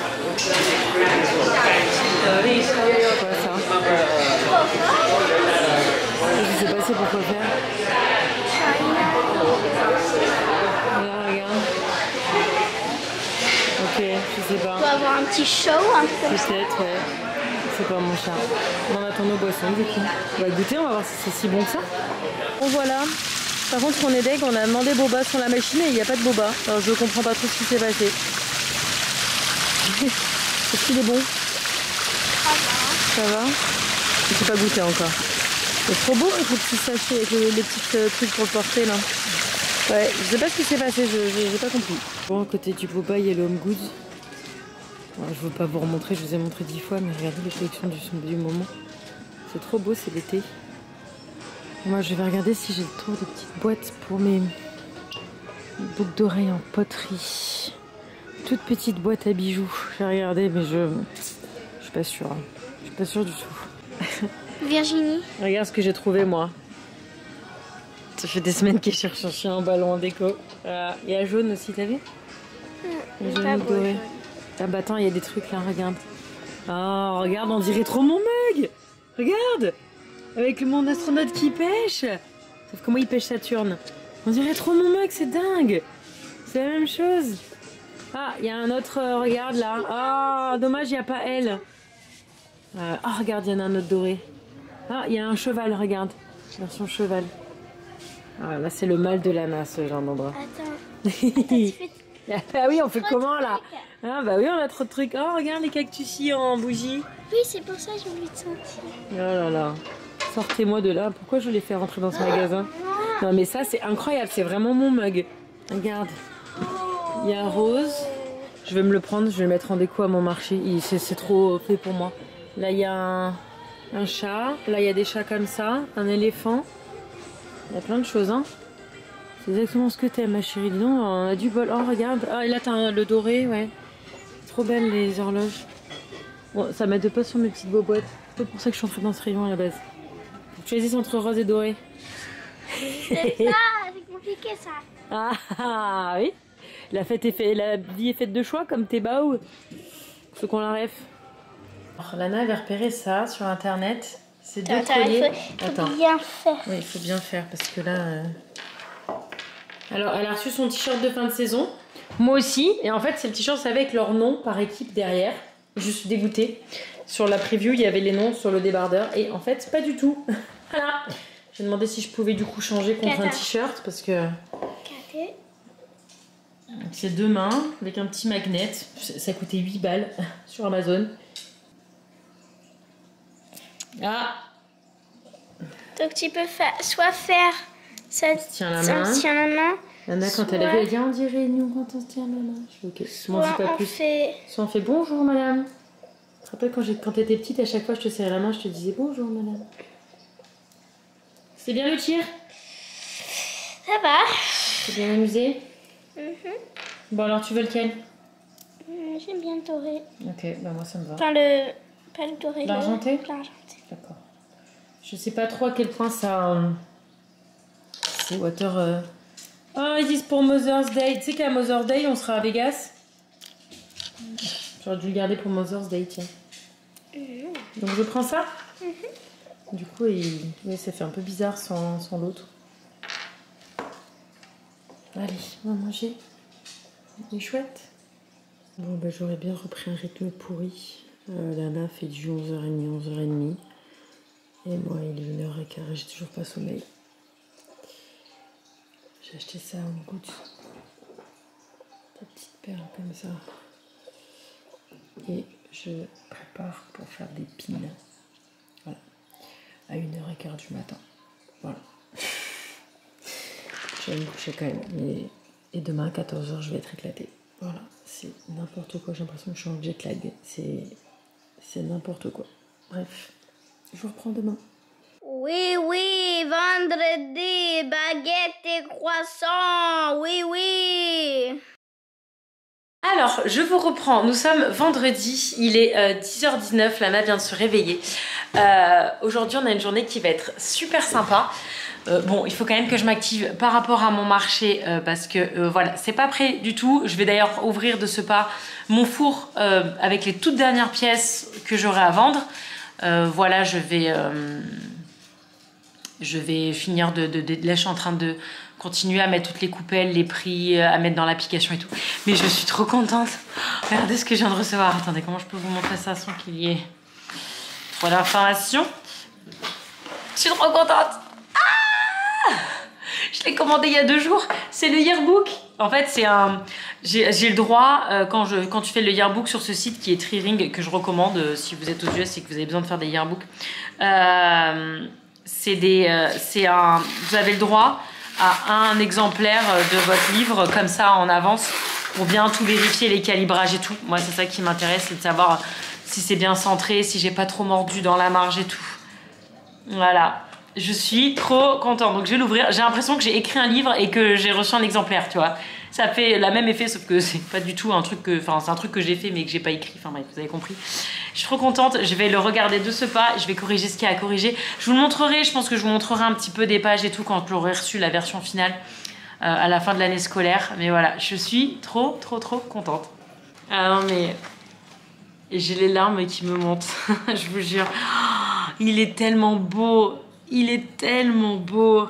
Quoi ça? Je sais pas c'est pourquoi faire. Regarde, regarde. va avoir un petit show, un peu comme ça. Peut-être, ouais. C'est pas mon chat. On attend nos boissons du coup. On va goûter, on va voir si c'est si bon que ça. Bon voilà. Par contre, on est deg, on a demandé boba sur la machine et il n'y a pas de boba. Alors je comprends pas trop ce qui s'est passé. Est-ce qu'il est bon? Ça va. Je n'ai pas goûté encore. C'est trop beau avec les petits sachets, avec les petits trucs pour le porter là. Ouais, je sais pas ce qui s'est passé, j'ai pas compris. Bon, à côté du boba, il y a le Home Goods. Ouais, je veux pas vous remontrer, je vous ai montré 10 fois, mais regardez les collections du moment. C'est trop beau, c'est l'été. Moi, je vais regarder si j'ai trop de petites boîtes pour mes boucles d'oreilles en poterie. Toute petite boîte à bijoux. J'ai regardé, mais je suis pas sûre. Je suis pas sûre du tout. Virginie. Regarde ce que j'ai trouvé, moi. Ça fait des semaines que je cherche un ballon en déco. Voilà. Il y a jaune aussi, t'as vu? Il y a jaune et doré. Ah bah attends, il y a des trucs là, regarde. Oh, regarde, on dirait trop mon mug. Regarde. Avec mon astronaute qui pêche. Sauf que moi, il pêche Saturne. On dirait trop mon mug, c'est dingue. C'est la même chose. Ah, il y a un autre, regarde là. Ah, dommage, il n'y a pas elle. Ah, regarde, il y en a un autre doré. Ah, il y a un cheval, regarde. Version cheval. Ah, là, c'est le mâle de Lana, ce genre d'endroit. Attends. Ah oui, on fait comment là? Ah bah oui, on a trop de trucs. Oh, regarde les cactus en bougie. Oui, c'est pour ça que j'ai envie de sentir. Oh là là. Sortez-moi de là. Pourquoi je les fais rentrer dans ce magasin? Non, mais ça, c'est incroyable. C'est vraiment mon mug. Regarde. Il y a un rose. Je vais me le prendre. Je vais le mettre en déco à mon marché. C'est trop fait pour moi. Là, il y a un chat. Là, il y a des chats comme ça. Un éléphant. Il y a plein de choses, hein. C'est exactement ce que t'aimes, ma chérie. Dis donc, on a du bol. Oh, regarde. Ah, et là, t'as le doré, ouais. Trop belles, les horloges. Bon, ça m'aide pas sur mes petites boîtes. C'est pour ça que je suis entrée dans ce rayon à la base. Faut que je choisisse entre rose et doré. C'est ça, c'est compliqué ça. Ah, oui. La vie est faite de choix, comme tes baos. Faut qu'on la ref. Alors, Lana avait repéré ça sur internet. C'est deux colliers. Il faut bien faire. Oui, il faut bien faire parce que là. Alors, elle a reçu son t-shirt de fin de saison. Moi aussi. Et en fait, c'est le t-shirt avec leur nom par équipe derrière. Je suis dégoûtée. Sur la preview, il y avait les noms sur le débardeur. Et en fait, pas du tout. Voilà. J'ai demandé si je pouvais du coup changer contre un t-shirt parce que. C'est 2 mains avec un petit magnet. Ça coûtait 8 balles sur Amazon. Ah. Donc tu peux soit faire ça tient la main. Tient la main. Lana, quand elle a vu, elle dit on dirait nous quand on se tient la main. Je fais ok. M'en dis pas plus. Soit on fait bonjour madame. Tu te rappelles quand t'étais petite, à chaque fois je te serrais la main, je te disais bonjour madame. C'est bien le tir? Ça va. T'es bien amusé? Bon alors tu veux lequel? J'aime bien le doré. Ok, bah moi ça me va. Pas le doré. L'argenté? L'argenté. D'accord. Je sais pas trop à quel point ça... C'est water... Ah, ils disent pour Mother's Day. Tu sais qu'à Mother's Day, on sera à Vegas. J'aurais dû le garder pour Mother's Day, tiens. Donc je prends ça. Du coup, oui, ça fait un peu bizarre sans l'autre. Allez, on va manger. Il est chouette. Bon, bah, j'aurais bien repris un rythme pourri. Lana fait du 11h30, 11h30. Et moi, il est 1h15, j'ai toujours pas sommeil. J'ai acheté ça en goutte. Des petites perles comme ça. Et je prépare pour faire des pins. Voilà. À 1h15 du matin. Voilà. Je vais me coucher quand même. Et demain à 14h, je vais être éclatée. Voilà. C'est n'importe quoi. J'ai l'impression que je suis en jet lag. C'est n'importe quoi. Bref. Je vous reprends demain. Oui, vendredi, baguette et croissant. Oui. Alors, je vous reprends. Nous sommes vendredi. Il est 10h19. Lana vient de se réveiller. Aujourd'hui, on a une journée qui va être super sympa. Bon, il faut quand même que je m'active par rapport à mon marché parce que voilà, c'est pas prêt du tout. Je vais d'ailleurs ouvrir de ce pas mon four avec les toutes dernières pièces que j'aurai à vendre. Voilà, je vais finir là, je suis en train de continuer à mettre toutes les coupelles, les prix, à mettre dans l'application et tout. Mais je suis trop contente. Regardez ce que je viens de recevoir. Attendez, comment je peux vous montrer ça sans qu'il y ait trop d'informations? Je suis trop contente. Ah, je l'ai commandé il y a 2 jours. C'est le yearbook. En fait, c'est un... J'ai le droit, quand tu fais le yearbook sur ce site qui est Treering, que je recommande si vous êtes aux US et que vous avez besoin de faire des yearbooks. Vous avez le droit à un exemplaire de votre livre comme ça en avance pour bien tout vérifier, les calibrages et tout. Moi, c'est ça qui m'intéresse, c'est de savoir si c'est bien centré, si j'ai pas trop mordu dans la marge et tout. Voilà. Je suis trop contente. Donc je vais l'ouvrir. J'ai l'impression que j'ai écrit un livre et que j'ai reçu un exemplaire, tu vois. Ça fait le même effet, sauf que c'est pas du tout un truc que... Enfin, c'est un truc que j'ai fait mais que j'ai pas écrit. Enfin bref, vous avez compris. Je suis trop contente. Je vais le regarder de ce pas. Je vais corriger ce qu'il y a à corriger. Je vous le montrerai. Je pense que je vous montrerai un petit peu des pages et tout quand j'aurai reçu la version finale à la fin de l'année scolaire. Mais voilà, je suis trop contente. Ah non mais... J'ai les larmes qui me montent. Je vous jure. Oh, il est tellement beau. Il est tellement beau.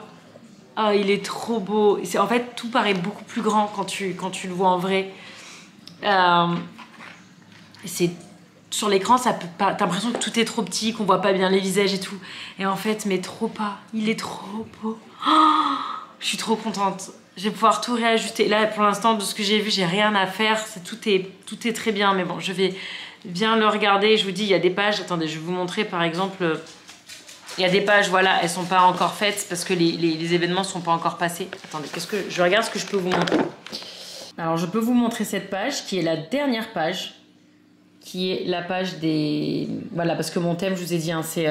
Oh, il est trop beau. En fait, tout paraît beaucoup plus grand quand tu le vois en vrai. Sur l'écran, t'as l'impression que tout est trop petit, qu'on voit pas bien les visages et tout. Et en fait, mais trop pas. Il est trop beau. Oh, je suis trop contente. Je vais pouvoir tout réajuster. Là, pour l'instant, de ce que j'ai vu, j'ai rien à faire. Tout est très bien. Mais bon, je vais bien le regarder. Je vous dis, il y a des pages. Attendez, je vais vous montrer par exemple... Il y a des pages, voilà, elles sont pas encore faites parce que les événements sont pas encore passés. Attendez, je regarde ce que je peux vous montrer. Alors, je peux vous montrer cette page qui est la dernière page, qui est la page des... Voilà, parce que mon thème, je vous ai dit, hein, c'est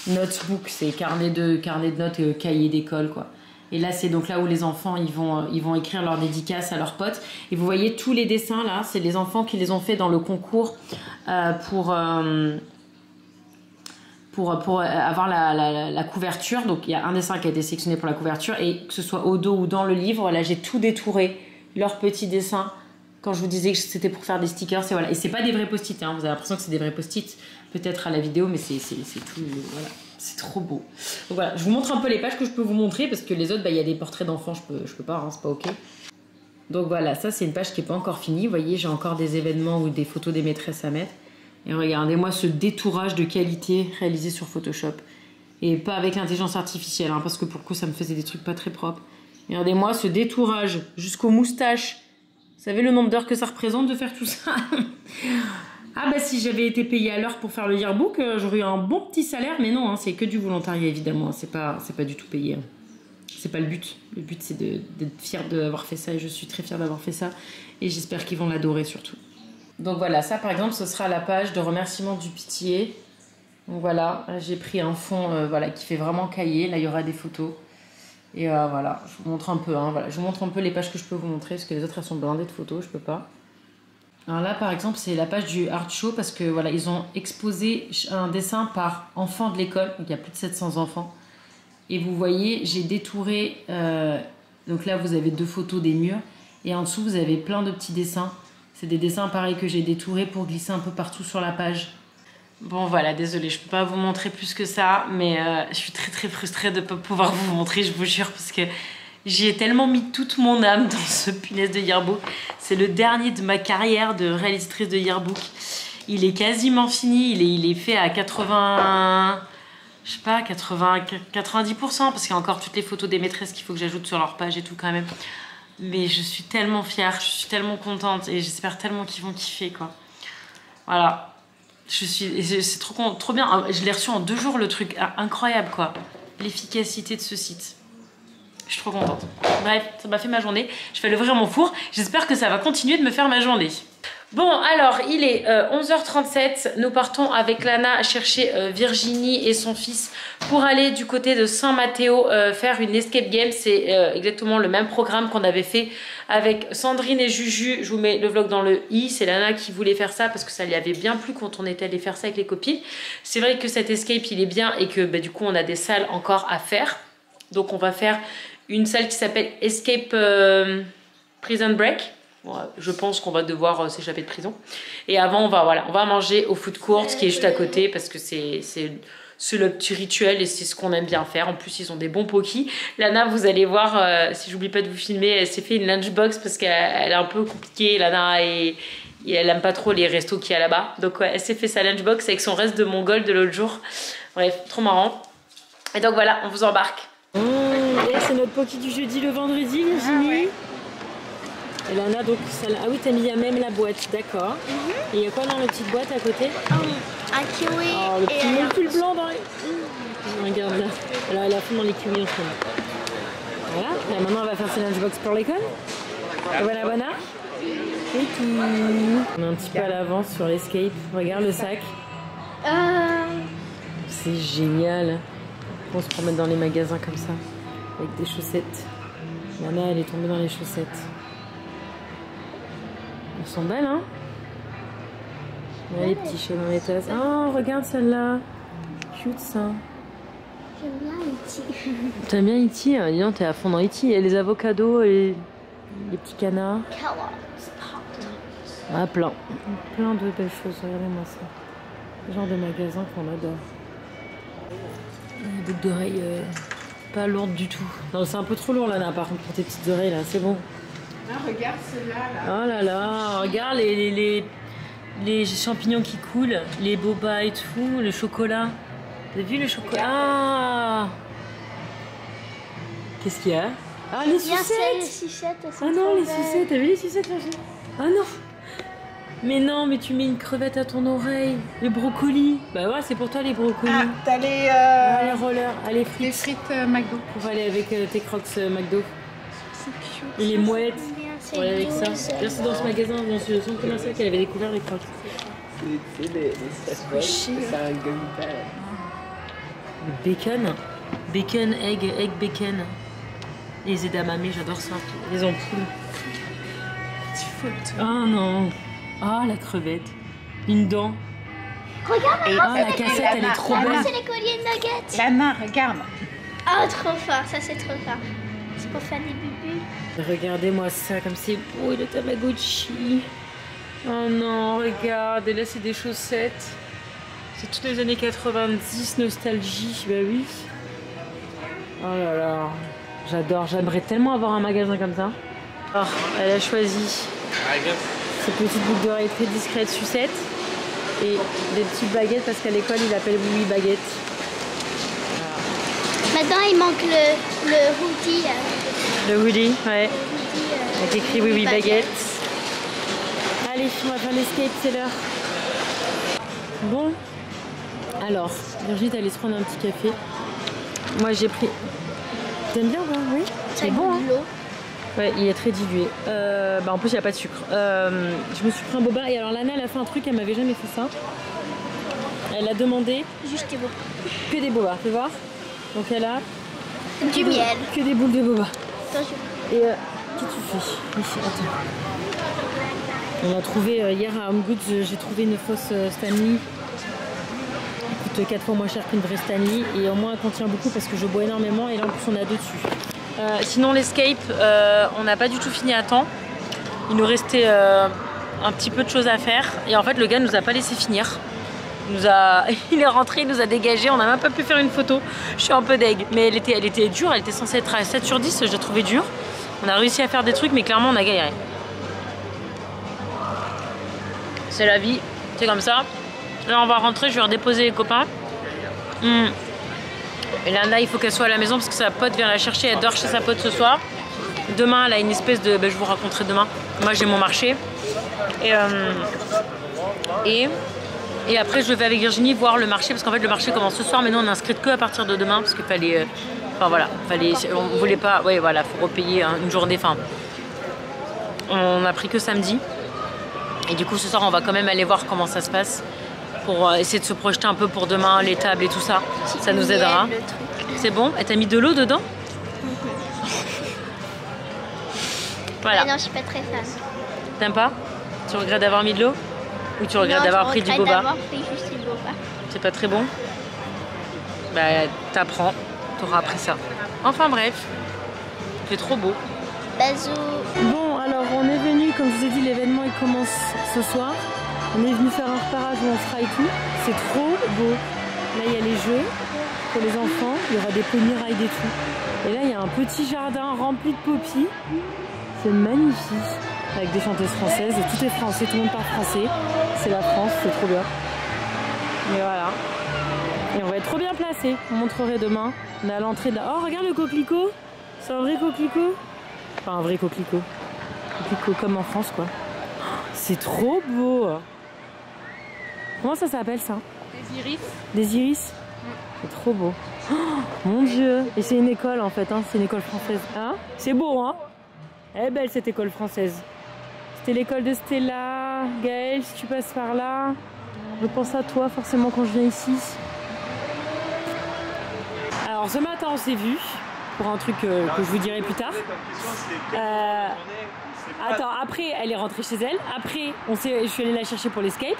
notebook, c'est carnet de notes, cahier d'école, quoi. Et là, c'est donc là où les enfants, ils vont écrire leurs dédicaces à leurs potes. Et vous voyez, tous les dessins, là, c'est les enfants qui les ont fait dans le concours pour avoir la couverture. Donc il y a un dessin qui a été sélectionné pour la couverture et que ce soit au dos ou dans le livre, là j'ai tout détouré leurs petits dessins quand je vous disais que c'était pour faire des stickers. Et voilà, et c'est pas des vrais post-it, hein. Vous avez l'impression que c'est des vrais post-it peut-être à la vidéo, mais c'est tout, voilà, c'est trop beau. Donc voilà, je vous montre un peu les pages que je peux vous montrer parce que les autres, bah, il y a des portraits d'enfants, je peux pas, hein, c'est pas ok. Donc voilà, ça c'est une page qui est pas encore finie. Vous voyez, j'ai encore des événements ou des photos des maîtresses à mettre. Et regardez-moi ce détourage de qualité réalisé sur Photoshop. Et pas avec l'intelligence artificielle, hein, parce que pour le coup, ça me faisait des trucs pas très propres. Et regardez-moi ce détourage jusqu'aux moustaches. Vous savez le nombre d'heures que ça représente de faire tout ça? Ah bah si j'avais été payée à l'heure pour faire le yearbook, j'aurais eu un bon petit salaire. Mais non, hein, c'est que du volontariat évidemment. C'est pas du tout payé. Hein. C'est pas le but. Le but c'est d'être fière d'avoir fait ça. Et je suis très fière d'avoir fait ça. Et j'espère qu'ils vont l'adorer surtout. Donc voilà, ça par exemple, ce sera la page de remerciement du pitié. Donc voilà, j'ai pris un fond voilà, qui fait vraiment cahier. Là, il y aura des photos. Et voilà, je vous montre un peu. Hein, voilà. Je vous montre un peu les pages que je peux vous montrer, parce que les autres, elles sont blindées de photos, je peux pas. Alors là, par exemple, c'est la page du Art Show, parce que voilà, ils ont exposé un dessin par enfant de l'école. Donc il y a plus de 700 enfants. Et vous voyez, j'ai détouré... donc là, vous avez 2 photos des murs. Et en dessous, vous avez plein de petits dessins. C'est des dessins pareils que j'ai détourés pour glisser un peu partout sur la page. Bon voilà, désolée, je peux pas vous montrer plus que ça, mais je suis très frustrée de ne pas pouvoir vous montrer, je vous jure, parce que j'y ai tellement mis toute mon âme dans ce punaise de yearbook. C'est le dernier de ma carrière de réalisatrice de yearbook. Il est quasiment fini, il est fait à 80... Je sais pas, 90%, parce qu'il y a encore toutes les photos des maîtresses qu'il faut que j'ajoute sur leur page et tout quand même. Mais je suis tellement fière, je suis tellement contente et j'espère tellement qu'ils vont kiffer, quoi. Voilà. C'est trop bien. Je l'ai reçu en 2 jours, le truc. Incroyable, quoi. L'efficacité de ce site. Je suis trop contente. Bref, ça m'a fait ma journée. Je vais l'ouvrir mon four. J'espère que ça va continuer de me faire ma journée. Bon, alors, il est 11h37. Nous partons avec Lana chercher Virginie et son fils pour aller du côté de Saint-Mathéo faire une escape game. C'est exactement le même programme qu'on avait fait avec Sandrine et Juju. Je vous mets le vlog dans le i. C'est Lana qui voulait faire ça parce que ça lui avait bien plu quand on était allé faire ça avec les copines. C'est vrai que cet escape, il est bien et que bah, du coup, on a des salles encore à faire. Donc, on va faire une salle qui s'appelle Escape Prison Break. Bon, je pense qu'on va devoir s'échapper de prison. Et avant, on va manger au food court, qui est juste à côté, parce que c'est le petit rituel et c'est ce qu'on aime bien faire. En plus, ils ont des bons pokis. Lana, vous allez voir, si j'oublie pas de vous filmer, elle s'est fait une lunchbox parce qu'elle est un peu compliquée. Lana est Et elle aime pas trop les restos qu'il y a là-bas. Donc ouais, elle s'est fait sa lunchbox avec son reste de mongol de l'autre jour. Bref, trop marrant. Et donc voilà, on vous embarque. C'est notre poki du jeudi le vendredi, Virginie. Et là, on a donc celle. Ah oui, t'as mis même la boîte, d'accord. Et il y a quoi dans la petite boîte à côté? Un kiwi. Oh, le petit pull blanc dans les... Regarde là. Alors, elle a fond dans les kiwis en ce moment. Voilà. Là, maintenant, on va faire ses lunchbox pour l'école. Voilà, voilà. Et qui... On est un petit peu à l'avance sur l'escape. Regarde le sac. C'est génial. On se promène dans les magasins comme ça. Avec des chaussettes. Nana, elle est tombée dans les chaussettes. Elles sont belles, hein? Ouais, les petits chats dans les tasses. Oh, regarde celle-là. Cute, ça. J'aime bien E.T. T'aimes bien E.T. Dis donc, t'es à fond dans E.T. Il y a les avocados et les petits canards. Ah, plein. Plein de belles choses. Regardez-moi ça. Le genre de magasin qu'on adore. Une boucle d'oreille pas lourde du tout. Non, c'est un peu trop lourd, là, par contre, pour tes petites oreilles, là. C'est bon. Ah, regarde ceux-là, là. Oh là là, regarde les champignons qui coulent, les boba et tout, le chocolat. T'as vu le chocolat? Ah, qu'est-ce qu'il y a? Ah, les sucettes! Ah non, les sucettes, t'as vu les sucettes là? Ah non! Mais non, mais tu mets une crevette à ton oreille. Les brocolis. Bah ouais, c'est pour toi les brocolis. Ah, t'as les... les rollers, les frites. Les frites McDo. On va aller avec tes crocs McDo. C'est cute. Et les mouettes. C'est On va aller avec ça. Là, c'est dans ce magasin, dans ce centre commercial qu'elle avait découvert les crocs. C'est des sachets, c'est un gummy bear. Le bacon. Bacon, egg bacon. Les edamame, j'adore ça. Les ampoules. Oh non. Ah, la crevette. Une dent. Regarde, Ah, la cassette, elle est trop belle. c'est les colliers de nuggets. Lana, regarde. Oh, trop fort, ça c'est trop fort. C'est pour faire des bubus. Regardez-moi ça, comme c'est beau, le Tamagotchi. Oh non, regarde, et là c'est des chaussettes. C'est toutes les années 90, nostalgie, bah oui. Oh là là, j'adore, j'aimerais tellement avoir un magasin comme ça. Oh, elle a choisi ces petites boucles d'oreilles très discrètes, sucettes. Et des petites baguettes parce qu'à l'école il appelle oui baguette. Maintenant il manque le hoodie. Le hoodie, ouais. Hoodie, Avec écrit oui baguette. Allez, on va faire l'escape, c'est l'heure. Bon, alors, Virginie, t'allais se prendre un petit café. Moi, j'ai pris... T'aimes bien, hein? Oui. C'est bon, hein? Ouais, il est très dilué. En plus, il n'y a pas de sucre. Je me suis pris un boba. Et alors, Lana, elle a fait un truc, elle m'avait jamais fait ça. Elle a demandé... Juste des boba. Que des bobas, tu vois. Donc, elle a... Du miel. Que des boules de boba. Attention. Et qu'est-ce que tu fais? Ici, attends. On a trouvé hier à Home Goods, j'ai trouvé une fausse Stanley. Elle coûte 4 fois moins cher qu'une vraie Stanley. Et au moins elle contient beaucoup parce que je bois énormément. Et là en plus on a deux dessus. Sinon l'escape, on n'a pas du tout fini à temps. Il nous restait un petit peu de choses à faire. Et en fait le gars nous a pas laissé finir. Il est rentré, il nous a dégagé. On n'a même pas pu faire une photo. Je suis un peu deg. Mais elle était dure, elle était censée être à 7 sur 10. Je l'ai trouvée dure. On a réussi à faire des trucs mais clairement on a galéré. C'est la vie, c'est comme ça. Là on va rentrer, je vais redéposer les copains. Et Lana il faut qu'elle soit à la maison parce que sa pote vient la chercher, elle dort chez sa pote ce soir. Demain elle a une espèce de... je vous raconterai demain. Moi j'ai mon marché. Et après je vais avec Virginie voir le marché parce qu'en fait le marché commence ce soir mais nous on est inscrite que à partir de demain parce qu'il fallait... Enfin voilà, on voulait pas... Oui voilà, faut repayer une journée. Enfin, on a pris que samedi. Et du coup ce soir on va quand même aller voir comment ça se passe pour essayer de se projeter un peu pour demain, les tables et tout ça. Ça nous aidera. C'est bon? Et t'as mis de l'eau dedans? Voilà. Non, je suis pas très fan. T'aimes pas? Tu regrettes d'avoir mis de l'eau? Ou tu regrettes d'avoir pris du boba? Juste du boba. C'est pas très bon? Bah t'apprends, t'auras appris ça. Enfin bref, c'est trop beau. Bazou. Bon, alors on est venu, comme je vous ai dit, l'événement il commence ce soir. On est venu faire un reparage où on fera et tout. C'est trop beau. Là il y a les jeux pour les enfants, il y aura des pony rides et tout. Et là il y a un petit jardin rempli de poppies. C'est magnifique. avec des chanteuses françaises. Tout est français, tout le monde parle français. C'est la France, c'est trop bien. Et voilà. Et on va être trop bien placés. On montrerait demain. On est à l'entrée de la... Oh, regarde le coquelicot. C'est un vrai coquelicot. Enfin, un vrai coquelicot. Coquelicot comme en France, quoi. C'est trop beau. Comment ça s'appelle, ça? Des iris. Des iris. C'est trop beau. Oh, mon Dieu. Et c'est une école, en fait. Hein. C'est une école française. Hein? C'est beau, hein? Elle est belle, cette école française. C'était l'école de Stella. Gaëlle, si tu passes par là, je pense à toi, forcément, quand je viens ici. Alors, ce matin, on s'est vu pour un truc que je vous dirai plus tard. Attends, après, elle est rentrée chez elle. Après, je suis allée la chercher pour l'escape.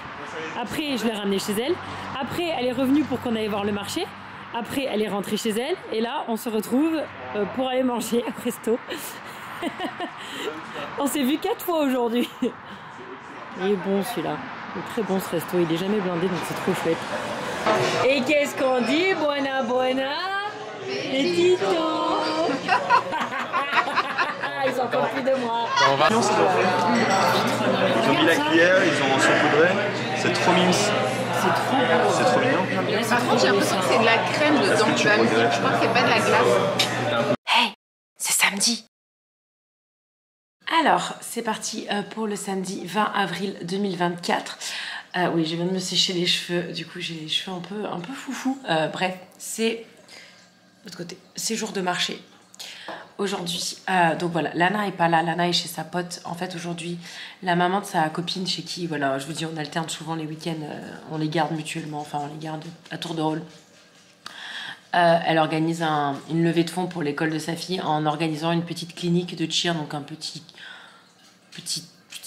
Après, je l'ai ramenée chez elle. Après, elle est revenue pour qu'on aille voir le marché. Après, elle est rentrée chez elle. Et là, on se retrouve pour aller manger au resto. On s'est vu 4 fois aujourd'hui. Il est bon, celui-là. Il est très bon, ce resto. Il est jamais blindé, donc c'est trop chouette. Et qu'est-ce qu'on dit? Buena, buena. Les titans. Ils sont encore plus de moi. Ils ont mis la cuillère, ils ont saupoudré. C'est trop mimes. C'est trop beau. C'est trop mignon. Par contre, j'ai l'impression que c'est de la crème dedans. Je crois que c'est pas de la glace. Hey, c'est samedi. Alors, c'est parti pour le samedi 20 avril 2024. Oui, je viens de me sécher les cheveux. Du coup, j'ai les cheveux un peu foufou. Bref, c'est l'autre côté. C'est jour de marché. Aujourd'hui, donc voilà, Lana est pas là, Lana est chez sa pote. En fait, aujourd'hui, la maman de sa copine chez qui, voilà, je vous dis, on alterne souvent les week-ends, on les garde mutuellement, enfin, on les garde à tour de rôle. Elle organise une levée de fonds pour l'école de sa fille en organisant une petite clinique de cheer, donc un petit,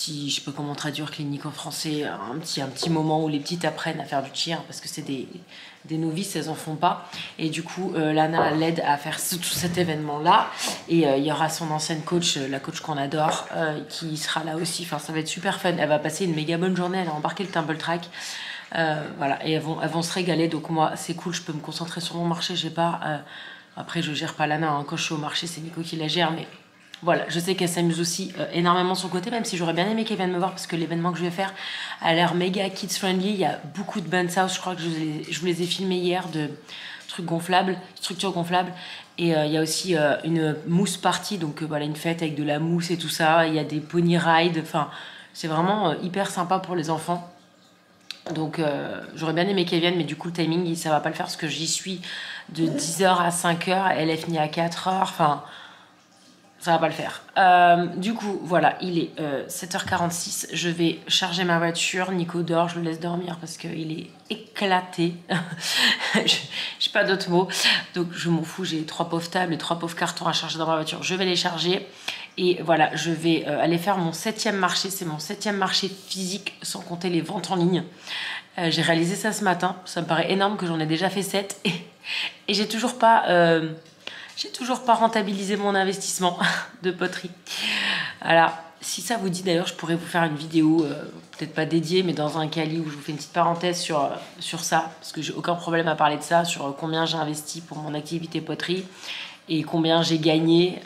je sais pas comment traduire clinique en français, un petit moment où les petites apprennent à faire du cheer parce que c'est des novices, elles en font pas. Et du coup, Lana l'aide à faire tout cet événement-là. Et il y aura son ancienne coach, la coach qu'on adore, qui sera là aussi. Enfin, ça va être super fun. Elle va passer une méga bonne journée. Elle a embarqué le Tumble Track. Voilà, et elles vont se régaler. Donc moi, c'est cool, je peux me concentrer sur mon marché. J'ai pas... après, je gère pas Lana. Hein. Quand je suis au marché, c'est Nico qui la gère, mais... Voilà, je sais qu'elle s'amuse aussi énormément de son côté, même si j'aurais bien aimé qu'elle vienne me voir parce que l'événement que je vais faire a l'air méga kids-friendly. Il y a beaucoup de bounce house, je crois que je vous les ai filmés hier, de trucs gonflables, structures gonflables. Et il y a aussi une mousse party, donc voilà, une fête avec de la mousse et tout ça. Il y a des pony rides, enfin, c'est vraiment hyper sympa pour les enfants. Donc j'aurais bien aimé qu'elle vienne, mais du coup le timing, ça va pas le faire parce que j'y suis de 10h à 5h, elle est finie à 4h, enfin... Ça va pas le faire. Du coup, voilà, il est 7h46. Je vais charger ma voiture. Nico dort, je le laisse dormir parce qu'il est éclaté. J'ai pas d'autres mots. Donc, je m'en fous. J'ai 3 pauvres tables et 3 pauvres cartons à charger dans ma voiture. Je vais les charger. Et voilà, je vais aller faire mon 7e marché. C'est mon 7e marché physique, sans compter les ventes en ligne. J'ai réalisé ça ce matin. Ça me paraît énorme que j'en ai déjà fait 7. Et j'ai toujours pas... J'ai toujours pas rentabilisé mon investissement de poterie. Voilà. Si ça vous dit, d'ailleurs, je pourrais vous faire une vidéo, peut-être pas dédiée, mais dans un quali où je vous fais une petite parenthèse sur ça, parce que j'ai aucun problème à parler de ça, sur combien j'ai investi pour mon activité poterie et combien j'ai gagné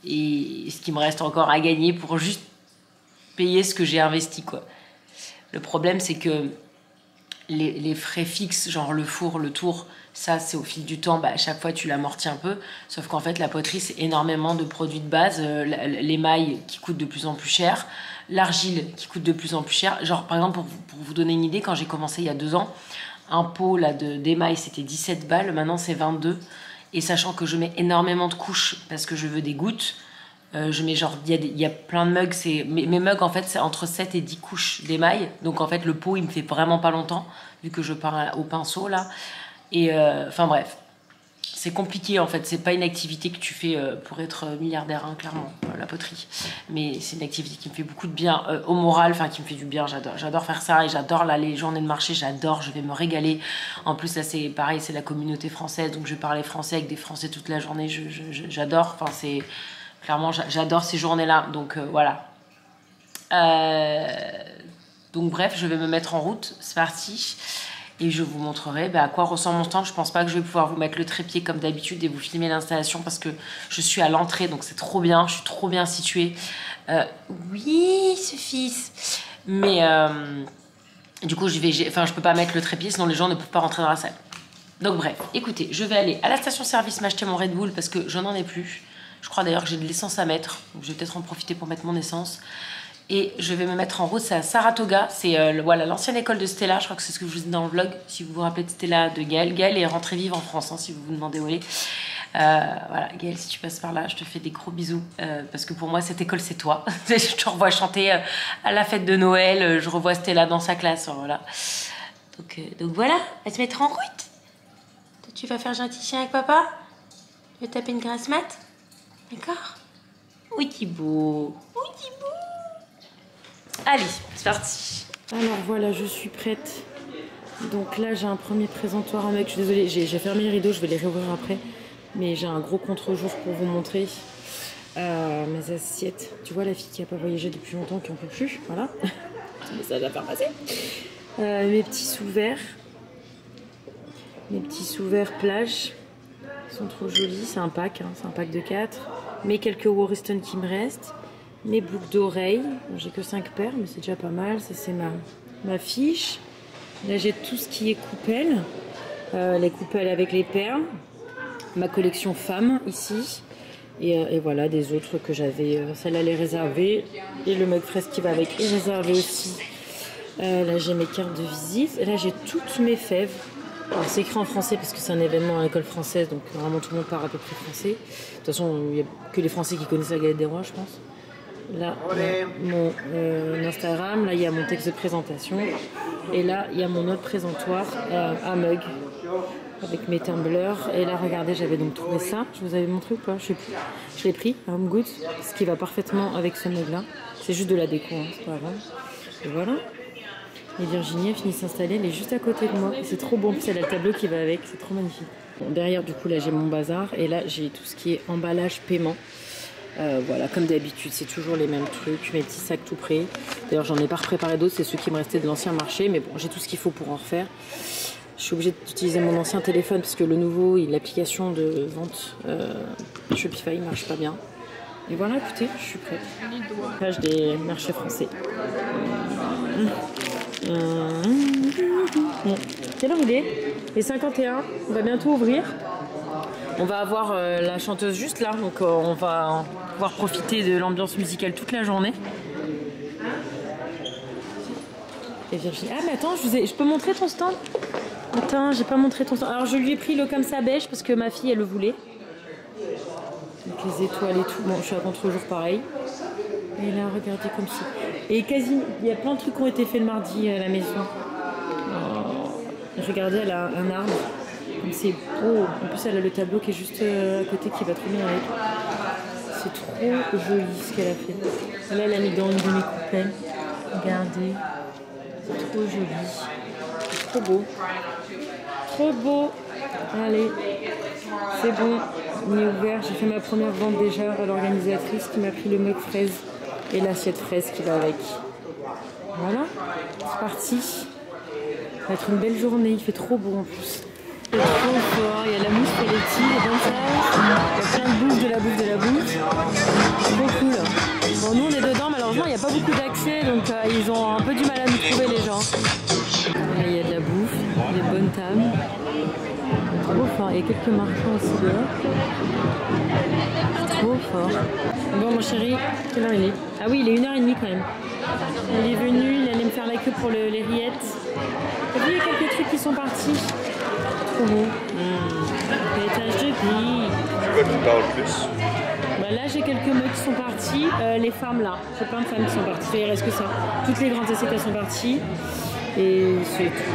et ce qui me reste encore à gagner pour juste payer ce que j'ai investi, quoi. Le problème, c'est que les frais fixes, genre le four, le tour, ça c'est au fil du temps, à chaque fois tu l'amortis un peu, sauf qu'en fait la poterie c'est énormément de produits de base, l'émail qui coûte de plus en plus cher, l'argile qui coûte de plus en plus cher. Genre par exemple pour vous donner une idée, quand j'ai commencé il y a 2 ans, un pot là d'émail c'était 17 balles, maintenant c'est 22, et sachant que je mets énormément de couches parce que je veux des gouttes, je mets genre, il y a plein de mugs, mes mugs en fait c'est entre 7 et 10 couches d'émail, donc en fait le pot il me fait vraiment pas longtemps vu que je pars au pinceau là. Et enfin bref, c'est compliqué en fait, c'est pas une activité que tu fais pour être milliardaire, hein, clairement, la poterie. Mais c'est une activité qui me fait beaucoup de bien au moral, enfin qui me fait du bien, j'adore faire ça et j'adore là les journées de marché, j'adore, je vais me régaler. En plus là c'est pareil, c'est la communauté française, donc je vais parler français avec des Français toute la journée, j'adore, enfin c'est... Clairement j'adore ces journées-là, donc voilà. Donc bref, je vais me mettre en route, c'est parti. Et je vous montrerai à quoi ressemble mon stand. Je pense pas que je vais pouvoir vous mettre le trépied comme d'habitude et vous filmer l'installation parce que je suis à l'entrée, donc c'est trop bien, je suis trop bien située. Oui, ce fils. Mais du coup, je peux pas mettre le trépied, sinon les gens ne peuvent pas rentrer dans la salle. Donc bref, écoutez, je vais aller à la station-service m'acheter mon Red Bull parce que je n'en ai plus. Je crois d'ailleurs que j'ai de l'essence à mettre. Donc je vais peut-être en profiter pour mettre mon essence. Et je vais me mettre en route, c'est à Saratoga. C'est voilà, l'ancienne école de Stella. Je crois que c'est ce que je vous dis dans le vlog. Si vous vous rappelez de Stella, de Gaëlle. Gaëlle est rentrée vivre en France, hein, si vous vous demandez où elle est. Voilà, Gaëlle, si tu passes par là, je te fais des gros bisous. Parce que pour moi, cette école, c'est toi. Je te revois chanter à la fête de Noël. Je revois Stella dans sa classe. Voilà. Donc voilà, à se mettre en route. Toi, tu vas faire gentil chien avec papa? Tu veux taper une grasse mat? D'accord? Oui, Thibaut. Oui, Thibaut. Allez, c'est parti. Alors voilà, je suis prête. Donc là, j'ai un premier présentoir à mug. Je suis désolée, j'ai fermé les rideaux, je vais les réouvrir après. Mais j'ai un gros contre-jour pour vous montrer mes assiettes. Tu vois la fille qui n'a pas voyagé depuis longtemps, qui n'en peut plus. Voilà. Petit message à faire passer. Mes petits sous-verts. Mes petits sous-verts plage. Ils sont trop jolis. C'est un pack, hein, c'est un pack de 4. Mes quelques Warriston qui me restent. Mes boucles d'oreilles. J'ai que 5 paires, mais c'est déjà pas mal. Ça, c'est ma fiche. Là, j'ai tout ce qui est coupelles. Les coupelles avec les perles. Ma collection femme ici. Et voilà, des autres que j'avais. Celle-là, elle est réservée. Et le mug fraise qui va avec est réservé aussi. Là, j'ai mes cartes de visite. Et là, j'ai toutes mes fèves. C'est écrit en français parce que c'est un événement à l'école française. Donc, vraiment, tout le monde parle à peu près français. De toute façon, il n'y a que les Français qui connaissent la galette des rois, je pense. Là, mon Instagram. Là, il y a mon texte de présentation. Et là, il y a mon autre présentoir à mug. Avec mes tumblers. Et là, regardez, j'avais donc trouvé ça. Je vous avais montré ou pas? Je sais plus. Je l'ai pris à Home Goods. Ce qui va parfaitement avec ce mug-là. C'est juste de la déco, hein, c'est pas grave. Et voilà. Et Virginie a fini de s'installer. Elle est juste à côté de moi. Et c'est trop bon. C'est le tableau qui va avec. C'est trop magnifique. Bon, derrière, du coup, là, j'ai mon bazar. Et là, j'ai tout ce qui est emballage, paiement. Voilà, comme d'habitude, c'est toujours les mêmes trucs. Mes petits sacs tout prêts. D'ailleurs, j'en ai pas préparé d'autres. C'est ceux qui me restaient de l'ancien marché. Mais bon, j'ai tout ce qu'il faut pour en refaire. Je suis obligée d'utiliser mon ancien téléphone parce que le nouveau, l'application de vente Shopify marche pas bien. Et voilà, écoutez, je suis prête. Page des marchés français. Bon. Quelle heure il est? Les 51. On va bientôt ouvrir. On va avoir la chanteuse juste là, donc on va pouvoir profiter de l'ambiance musicale toute la journée. Et Virginie. Ah mais attends, je peux montrer ton stand? Attends, j'ai pas montré ton stand. Alors je lui ai pris le comme ça beige parce que ma fille elle le voulait. Avec les étoiles et tout. Bon, je suis à contre-jour pareil. Et là, regardez comme ça. Et quasi, il y a plein de trucs qui ont été faits le mardi à la maison. Oh. Regardez, elle a un arbre. C'est beau. En plus, elle a le tableau qui est juste à côté qui va trop bien avec. C'est trop joli ce qu'elle a fait. Là, elle a mis dans une de mes coupelles. Regardez. C'est trop joli. C'est trop beau. Trop beau. Allez. C'est bon. On est ouvert. J'ai fait ma première vente déjà à l'organisatrice qui m'a pris le mug fraise et l'assiette fraise qui va avec. Voilà. C'est parti. Ça va être une belle journée. Il fait trop beau en plus. C'est trop fort. Il y a la mousse pour les petits, les bonnes salles. Il y a plein de bouffe, de la bouffe, de la bouffe. C'est trop cool. Bon, nous on est dedans. Malheureusement, il n'y a pas beaucoup d'accès. Donc ils ont un peu du mal à nous trouver les gens. Là, il y a de la bouffe, des bonnes tables. Trop fort. Il y a quelques marchands aussi dehors. Trop fort. Bon, mon chéri, quelle heure il est? Ah oui, il est 1h30 quand même. Il est venu, il allait me faire la queue pour les rillettes. T'as vu, il y a quelques trucs qui sont partis. Trop beau. Pétage de gris. Tu veux qu'il parle plus? Bah là, j'ai quelques mecs qui sont partis. Les femmes là, j'ai plein de femmes qui sont parties. Il reste que ça. Toutes les grandes assiettes elles sont parties. Et c'est tout.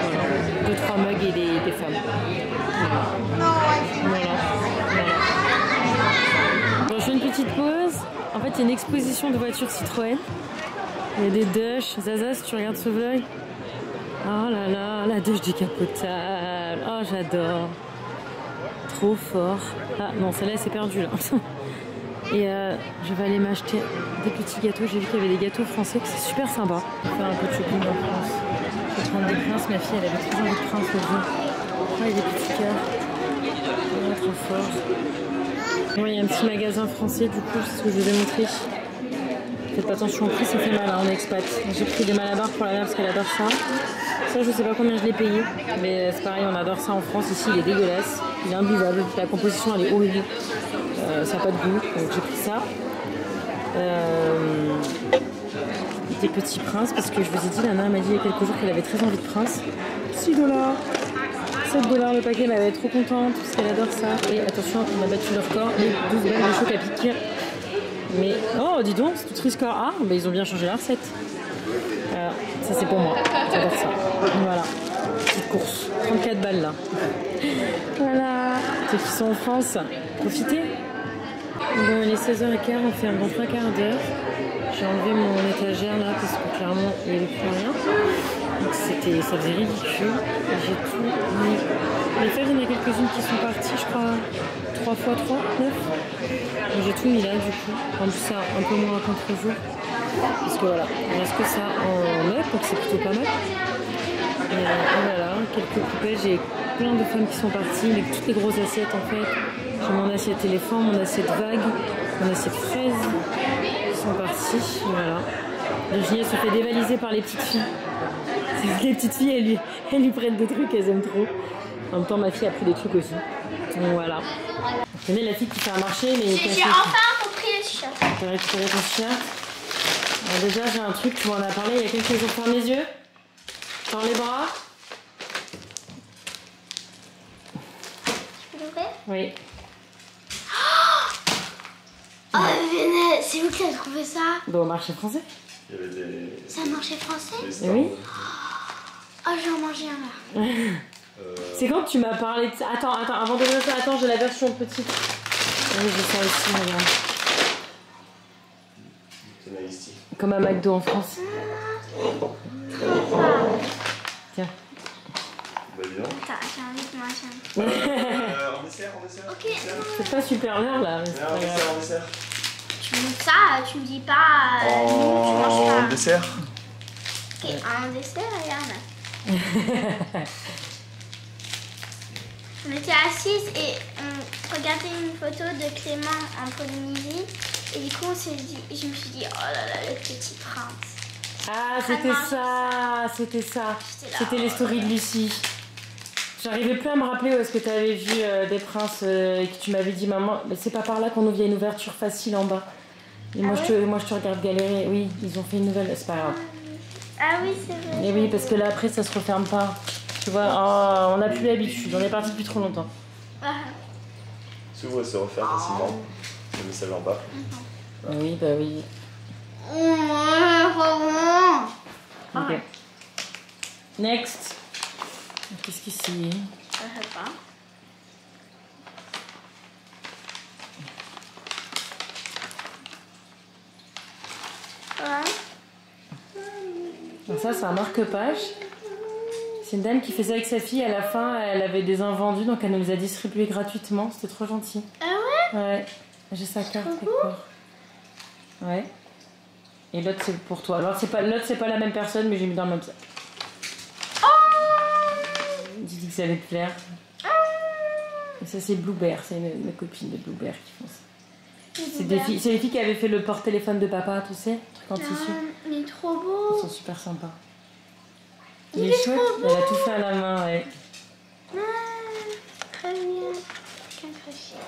Voilà. 2-3 mugs et des femmes. Voilà. Bon, je fais une petite pause. En fait, il y a une exposition de voitures Citroën. Il y a des Dush. Zaza, si tu regardes ce vlog. Oh là là, la Dush décapotable. Oh, j'adore. Trop fort. Ah non, celle-là, elle s'est perdue là. Et je vais aller m'acheter des petits gâteaux. J'ai vu qu'il y avait des gâteaux français, c'est super sympa. Je vais faire un peu de shopping en France. Je vais prendre des princes. Ma fille, elle avait toujours envie de princes le jour. Ah, il y a des petits cœurs. Oh, trop fort. Bon, il y a un petit magasin français, du coup, c'est ce que je vous ai montré. Faites pas attention au prix, ça fait mal hein, en expat. J'ai pris des malabars pour la mère parce qu'elle adore ça. Ça, je sais pas combien je l'ai payé, mais c'est pareil, on adore ça en France. Ici, il est dégueulasse, il est imbuvable. La composition, elle est horrible. Ça n'a pas de goût, donc j'ai pris ça. Des petits princes, parce que je vous ai dit, Lana m'a dit il y a quelques jours qu'elle avait très envie de prince. 6 $, 7 $ le paquet, mais elle va être trop contente parce qu'elle adore ça. Et attention, on a battu le record, les 12 balles de choc à piquer. Mais oh, dis donc, c'est tout triste score. Ah, bah, ils ont bien changé la recette. Ça c'est pour moi, j'adore ça. Voilà, petite course, 34 balles là. Voilà, ceux qui sont en France, profitez. Bon, il est 16h15, on fait un bon 3 quarts d'heure. J'ai enlevé mon étagère là parce que clairement il n'y avait plus rien. Donc ça faisait ridicule. J'ai tout mis. Les feuilles, il y en a quelques-unes qui sont parties, je crois 3 x 3, 9. Donc j'ai tout mis là du coup. En plus ça un peu moins à contre-jour. Parce que voilà, il reste que ça en neuf, donc c'est plutôt pas mal. Et voilà, quelques poupées, j'ai plein de femmes qui sont parties, mais toutes les grosses assiettes en fait. J'ai mon assiette éléphant, mon assiette vague, mon assiette fraise. Sont partis, voilà. Virginie se fait dévaliser par les petites filles. Les petites filles, elles lui prennent des trucs, elles aiment trop. En même temps, ma fille a pris des trucs aussi. Donc voilà. Vous connaissez la fille qui fait un marché, mais... J'ai enfin compris le t-shirt. Tu as récupéré ton t-shirt. Déjà, j'ai un truc, tu m'en as parlé il y a quelques jours. Ferme les yeux. Tends les bras. Tu peux l'ouvrir? Oui. Oh, mais c'est où que t'as trouvé ça? Bon, au marché français. Il y avait des... C'est un marché français? Eh oui. Oh, je vais en manger un là. C'est quand tu m'as parlé de ça? Attends, avant d'ouvrir ça, attends, j'ai la version petite. Oui, j'ai ça ici, regarde. C'est là ici. Comme un McDo en France. Tiens. Bah dis donc. Attends, j'ai envie de manger un. En dessert. Ok. C'est pas super l'heure là. Mais c'est pas grave. En dessert. Tu me dis ça, tu me dis pas. Non, tu manges pas. En dessert. Ok, un dessert, regarde. On était assises et on regardait une photo de Clément en Polynésie. Et du coup, je me suis dit, oh là là, le petit prince. Ah, c'était ça. C'était les stories de Lucie. J'arrivais plus à me rappeler où est-ce que tu avais vu des princes et que tu m'avais dit, maman, mais c'est pas par là qu'on ouvre, il y a une ouverture facile en bas. Et moi, je te regarde galérer. Oui, ils ont fait une nouvelle, c'est pas grave. Ah oui, c'est vrai. Et oui, parce que là, après, ça se referme pas. Tu vois, oh, on n'a plus l'habitude, on est parti depuis trop longtemps. S'ouvre et se referme facilement. Le message en bas. Oui, bah oui. Ok. Next. Qu'est-ce que c'est? Je sais pas. Alors ça, c'est un marque-page. C'est une dame qui fait ça avec sa fille. À la fin, elle avait des invendus, donc elle nous les a distribués gratuitement. C'était trop gentil. Ah ouais? Ouais. J'ai sa carte quelque part. Ouais. Et l'autre, c'est pour toi. Alors, l'autre, c'est pas la même personne, mais j'ai mis dans le même sac. J'ai dit que ça allait te plaire. Et ça, c'est Bluebear. C'est mes copines de Bluebear qui font ça. C'est les filles qui avaient fait le porte-téléphone de papa, tu sais, truc en tissu. Il est trop beau. Ils sont super sympas. Il est chouette. Elle a tout fait à la main, ouais. Très bien. Qu'un crochet.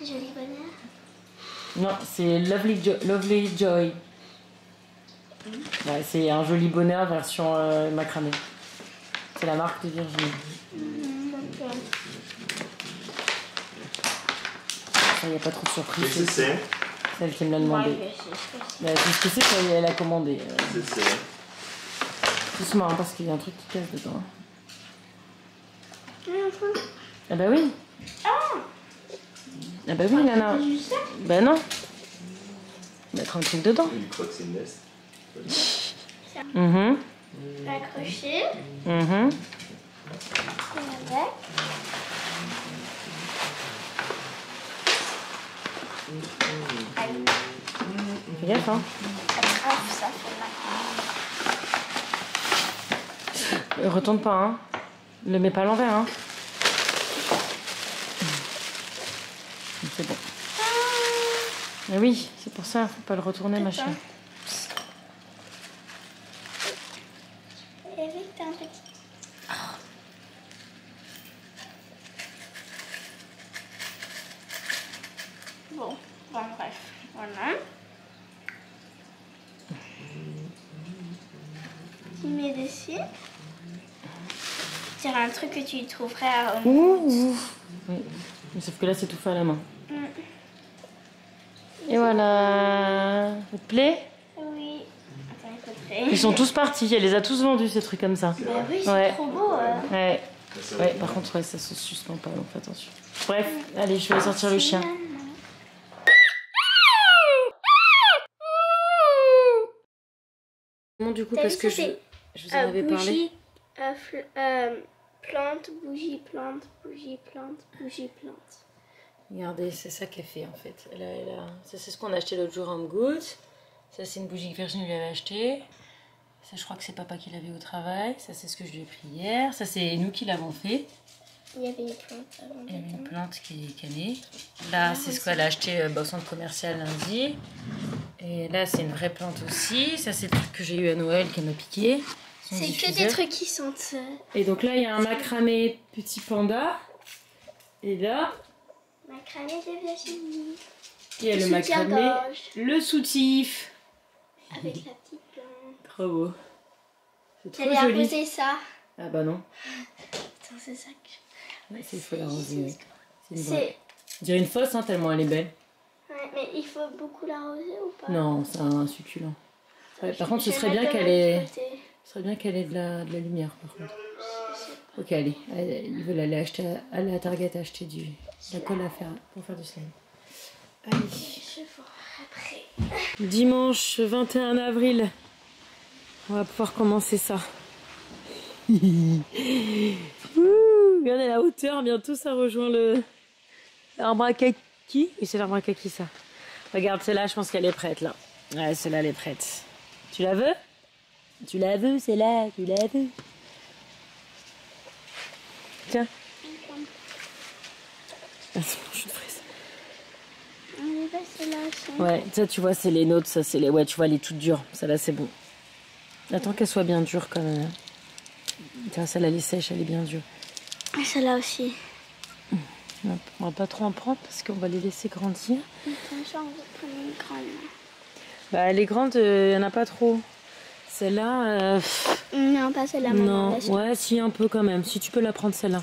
Joli bonheur. Non, c'est Lovely Joy. Ouais, c'est un joli bonheur version macramé. C'est la marque de Virginie. Il n'y a pas trop de surprise. Qu'est-ce que c'est? C'est elle qui me l'a demandé. C'est ce que c'est qu'elle a commandé. C'est Doucement, hein, parce qu'il y a un truc qui casse dedans. Ah bah oui. Ah bah oui, Nana. Bah non. Mettre un truc dedans. Il croit que c'est une nest. Accroché. Fais gaffe, hein. Ça fait mal. Retourne pas, hein. Le mets pas à l'envers, hein. C'est bon. Mais oui, c'est pour ça, faut pas le retourner, machin. Et avec t'as un petit. Bon, bref, voilà. Tu mets dessus. C'est un truc que tu trouverais à Ouh. Oui. Mais sauf que là, c'est tout fait à la main. Et voilà. Ça te plaît? Oui. Attends, il faudrait. Ils sont tous partis. Elle les a tous vendus, ces trucs comme ça. Bah oui, c'est Ouais. trop beau. Ouais. Ouais, par contre, ouais, ça se suspend pas, donc fais attention. Bref, allez, je vais sortir le chien. Bon, du coup, T'as parce vu, que ça, je vous en avais parlé. Bougie, plante, bougie, plante, bougie, plante, bougie, plante. Regardez, c'est ça qu'elle fait en fait. Ça, c'est ce qu'on a acheté l'autre jour en goutte. Ça, c'est une bougie que Virginie lui avait achetée. Ça, je crois que c'est papa qui l'avait au travail. Ça, c'est ce que je lui ai pris hier. Ça, c'est nous qui l'avons fait. Il y avait une plante avant. Il y avait une plante qui est canée. Là, c'est ce qu'elle a acheté au centre commercial lundi. Et là, c'est une vraie plante aussi. Ça, c'est le truc que j'ai eu à Noël qu'elle m'a piqué. C'est que des trucs qui sentent. Et donc là, il y a un macramé petit panda. Et là, Macramé de Virginie. il y a le macramé, le soutif. Avec la petite plante. Trop beau. C'est trop J'allais joli. arroser ça. Ah bah non. Attends, c'est ça que Ouais, il faut l'arroser. Oui. C'est une C'est. vraie. On dirait une fosse, hein, tellement elle est belle. Ouais, mais il faut beaucoup l'arroser ou pas? Non, c'est un succulent. Ouais, par contre, ce Je vais serait bien mettre qu'elle de ait... l'autre côté. Ce serait bien qu'elle ait de la lumière, par contre. Ok, allez. Ils veulent aller à Target acheter de la colle à faire, pour faire du slime. Allez. Je vois après. Dimanche 21 avril. On va pouvoir commencer ça. Ouh, regardez la hauteur, bientôt ça rejoint l'arbre à kaki. Et c'est l'arbre à kaki ça. Regarde, celle-là, je pense qu'elle est prête là. Ouais, celle-là, elle est prête. Tu la veux? Tu la veux, celle-là? Tu la veux? Tiens. Ah, c'est bon, je te ferai ça. On est passé là aussi. Ouais, ça tu vois, c'est les nôtres, ça c'est les... Ouais, tu vois, elle est toute dure. Celle-là, c'est bon. Attends qu'elle soit bien dure quand même. Tiens, celle-là, elle est sèche, elle est bien dure. Et celle-là aussi. On va pas trop en prendre parce qu'on va les laisser grandir. Attends, on va prendre une grande. Bah, les grandes, il y en a pas trop. Celle-là... Non, pas celle-là, maman. non, ouais, si, un peu quand même. Si tu peux la prendre, celle-là.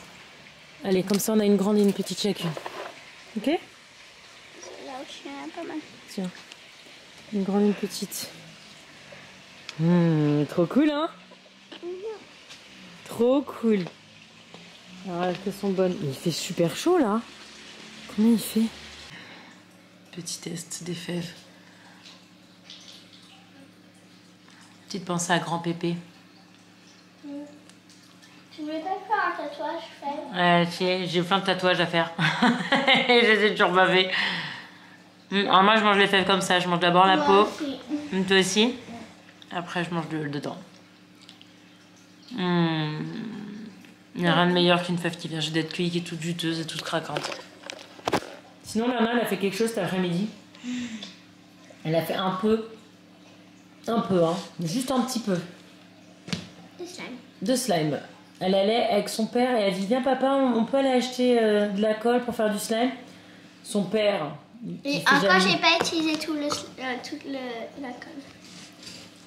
Allez, comme ça, on a une grande et une petite chacune. Ok? Celle-là aussi, il y en a pas mal. Tiens. Une grande et une petite. Trop cool, hein? Trop cool. Alors, elles sont bonnes. Il fait super chaud, là. Combien il fait? Petit test des fèves. Petite pensée à grand Pépé. Tu voulais pas faire un tatouage, Fred? Ouais, j'ai plein de tatouages à faire. Et je les ai toujours bavés. Alors moi, je mange les fèves comme ça. Je mange d'abord la Moi peau. aussi. Toi aussi. Après, je mange dedans. Il n'y a rien de meilleur qu'une fève qui vient d'être cueillie, qui est toute juteuse et toute craquante. Sinon, Lana, elle a fait quelque chose cet après-midi. Elle a fait un peu, hein, juste un petit peu, De slime. de slime. Elle allait avec son père et elle dit, viens papa, on peut aller acheter de la colle pour faire du slime. Son père... Et encore, j'ai pas utilisé toute la colle.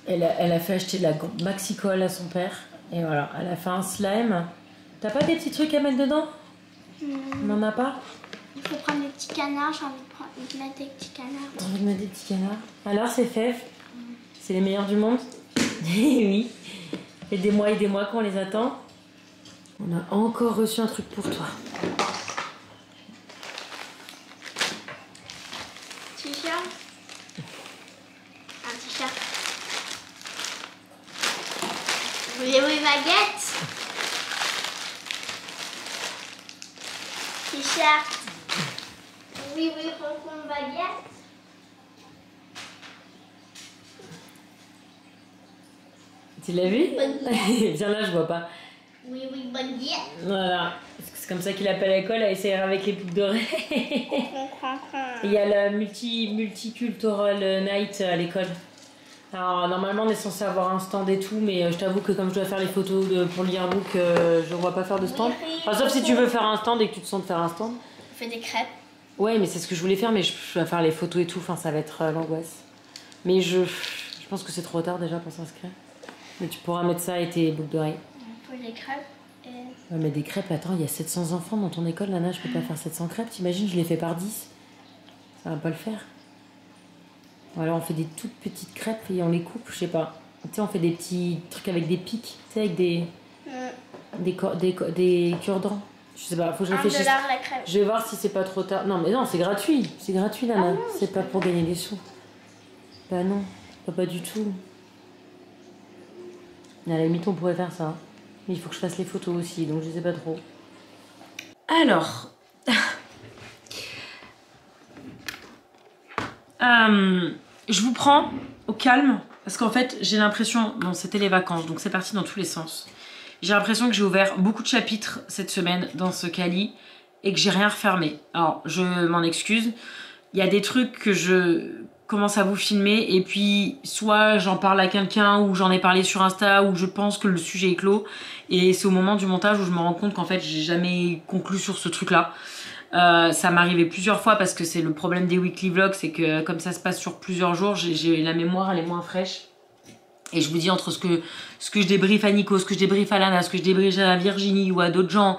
Elle a fait acheter de la maxi-colle à son père. Et voilà, elle a fait un slime. T'as pas des petits trucs à mettre dedans? On n'en a pas? Il faut prendre des petits canards, j'ai envie de mettre des petits canards. T'as envie de mettre des petits canards? Alors, ces fèves, c'est les meilleurs du monde? Eh oui. Et des mois qu'on les attend. On a encore reçu un truc pour toi. T-shirt. Un t-shirt. Voulez-vous une baguette? T-shirt. Oui, prends une baguette. Tu l'as vu? Viens là, je vois pas. Oui, baguette. Voilà. comme ça qu'il appelle à l'école, à essayer avec les boucles d'oreilles. Il y a la multicultural night à l'école. Alors normalement on est censé avoir un stand et tout, mais je t'avoue que comme je dois faire les photos pour le yearbook, je ne vois pas faire de stand. Enfin, sauf si tu veux faire un stand et que tu te sens de faire un stand. On fait des crêpes. Ouais, mais c'est ce que je voulais faire, mais je vais faire les photos et tout, enfin ça va être l'angoisse. Mais je pense que c'est trop tard déjà pour s'inscrire. Mais tu pourras mettre ça et tes boucles d'oreilles. On fait des crêpes et... Ouais, mais des crêpes, attends, il y a 700 enfants dans ton école, Nana, je peux pas faire 700 crêpes, t'imagines, je les fais par 10. Ça va pas le faire. Ou alors on fait des toutes petites crêpes et on les coupe, je sais pas. Tu sais, on fait des petits trucs avec des pics, tu sais, avec des cure-dents. Je sais pas, faut que je réfléchisse. $1 la crêpe. Je vais voir si c'est pas trop tard. Non, mais non, c'est gratuit. C'est gratuit, Nana. C'est pas pour gagner des sous. Bah non, pas du tout. À la limite, on pourrait faire ça. Mais il faut que je fasse les photos aussi, donc je sais pas trop. Alors... je vous prends au calme parce qu'en fait j'ai l'impression, bon c'était les vacances donc c'est parti dans tous les sens, j'ai l'impression que j'ai ouvert beaucoup de chapitres cette semaine dans ce Cali et que j'ai rien refermé. Alors je m'en excuse, il y a des trucs que je commence à vous filmer et puis soit j'en parle à quelqu'un ou j'en ai parlé sur Insta ou je pense que le sujet est clos et c'est au moment du montage où je me rends compte qu'en fait j'ai jamais conclu sur ce truc là. Ça m'est arrivé plusieurs fois parce que c'est le problème des weekly vlogs, c'est que comme ça se passe sur plusieurs jours, la mémoire elle est moins fraîche. Et je vous dis entre ce que je débriefe à Nico, ce que je débriefe à Lana, ce que je débriefe à Virginie ou à d'autres gens,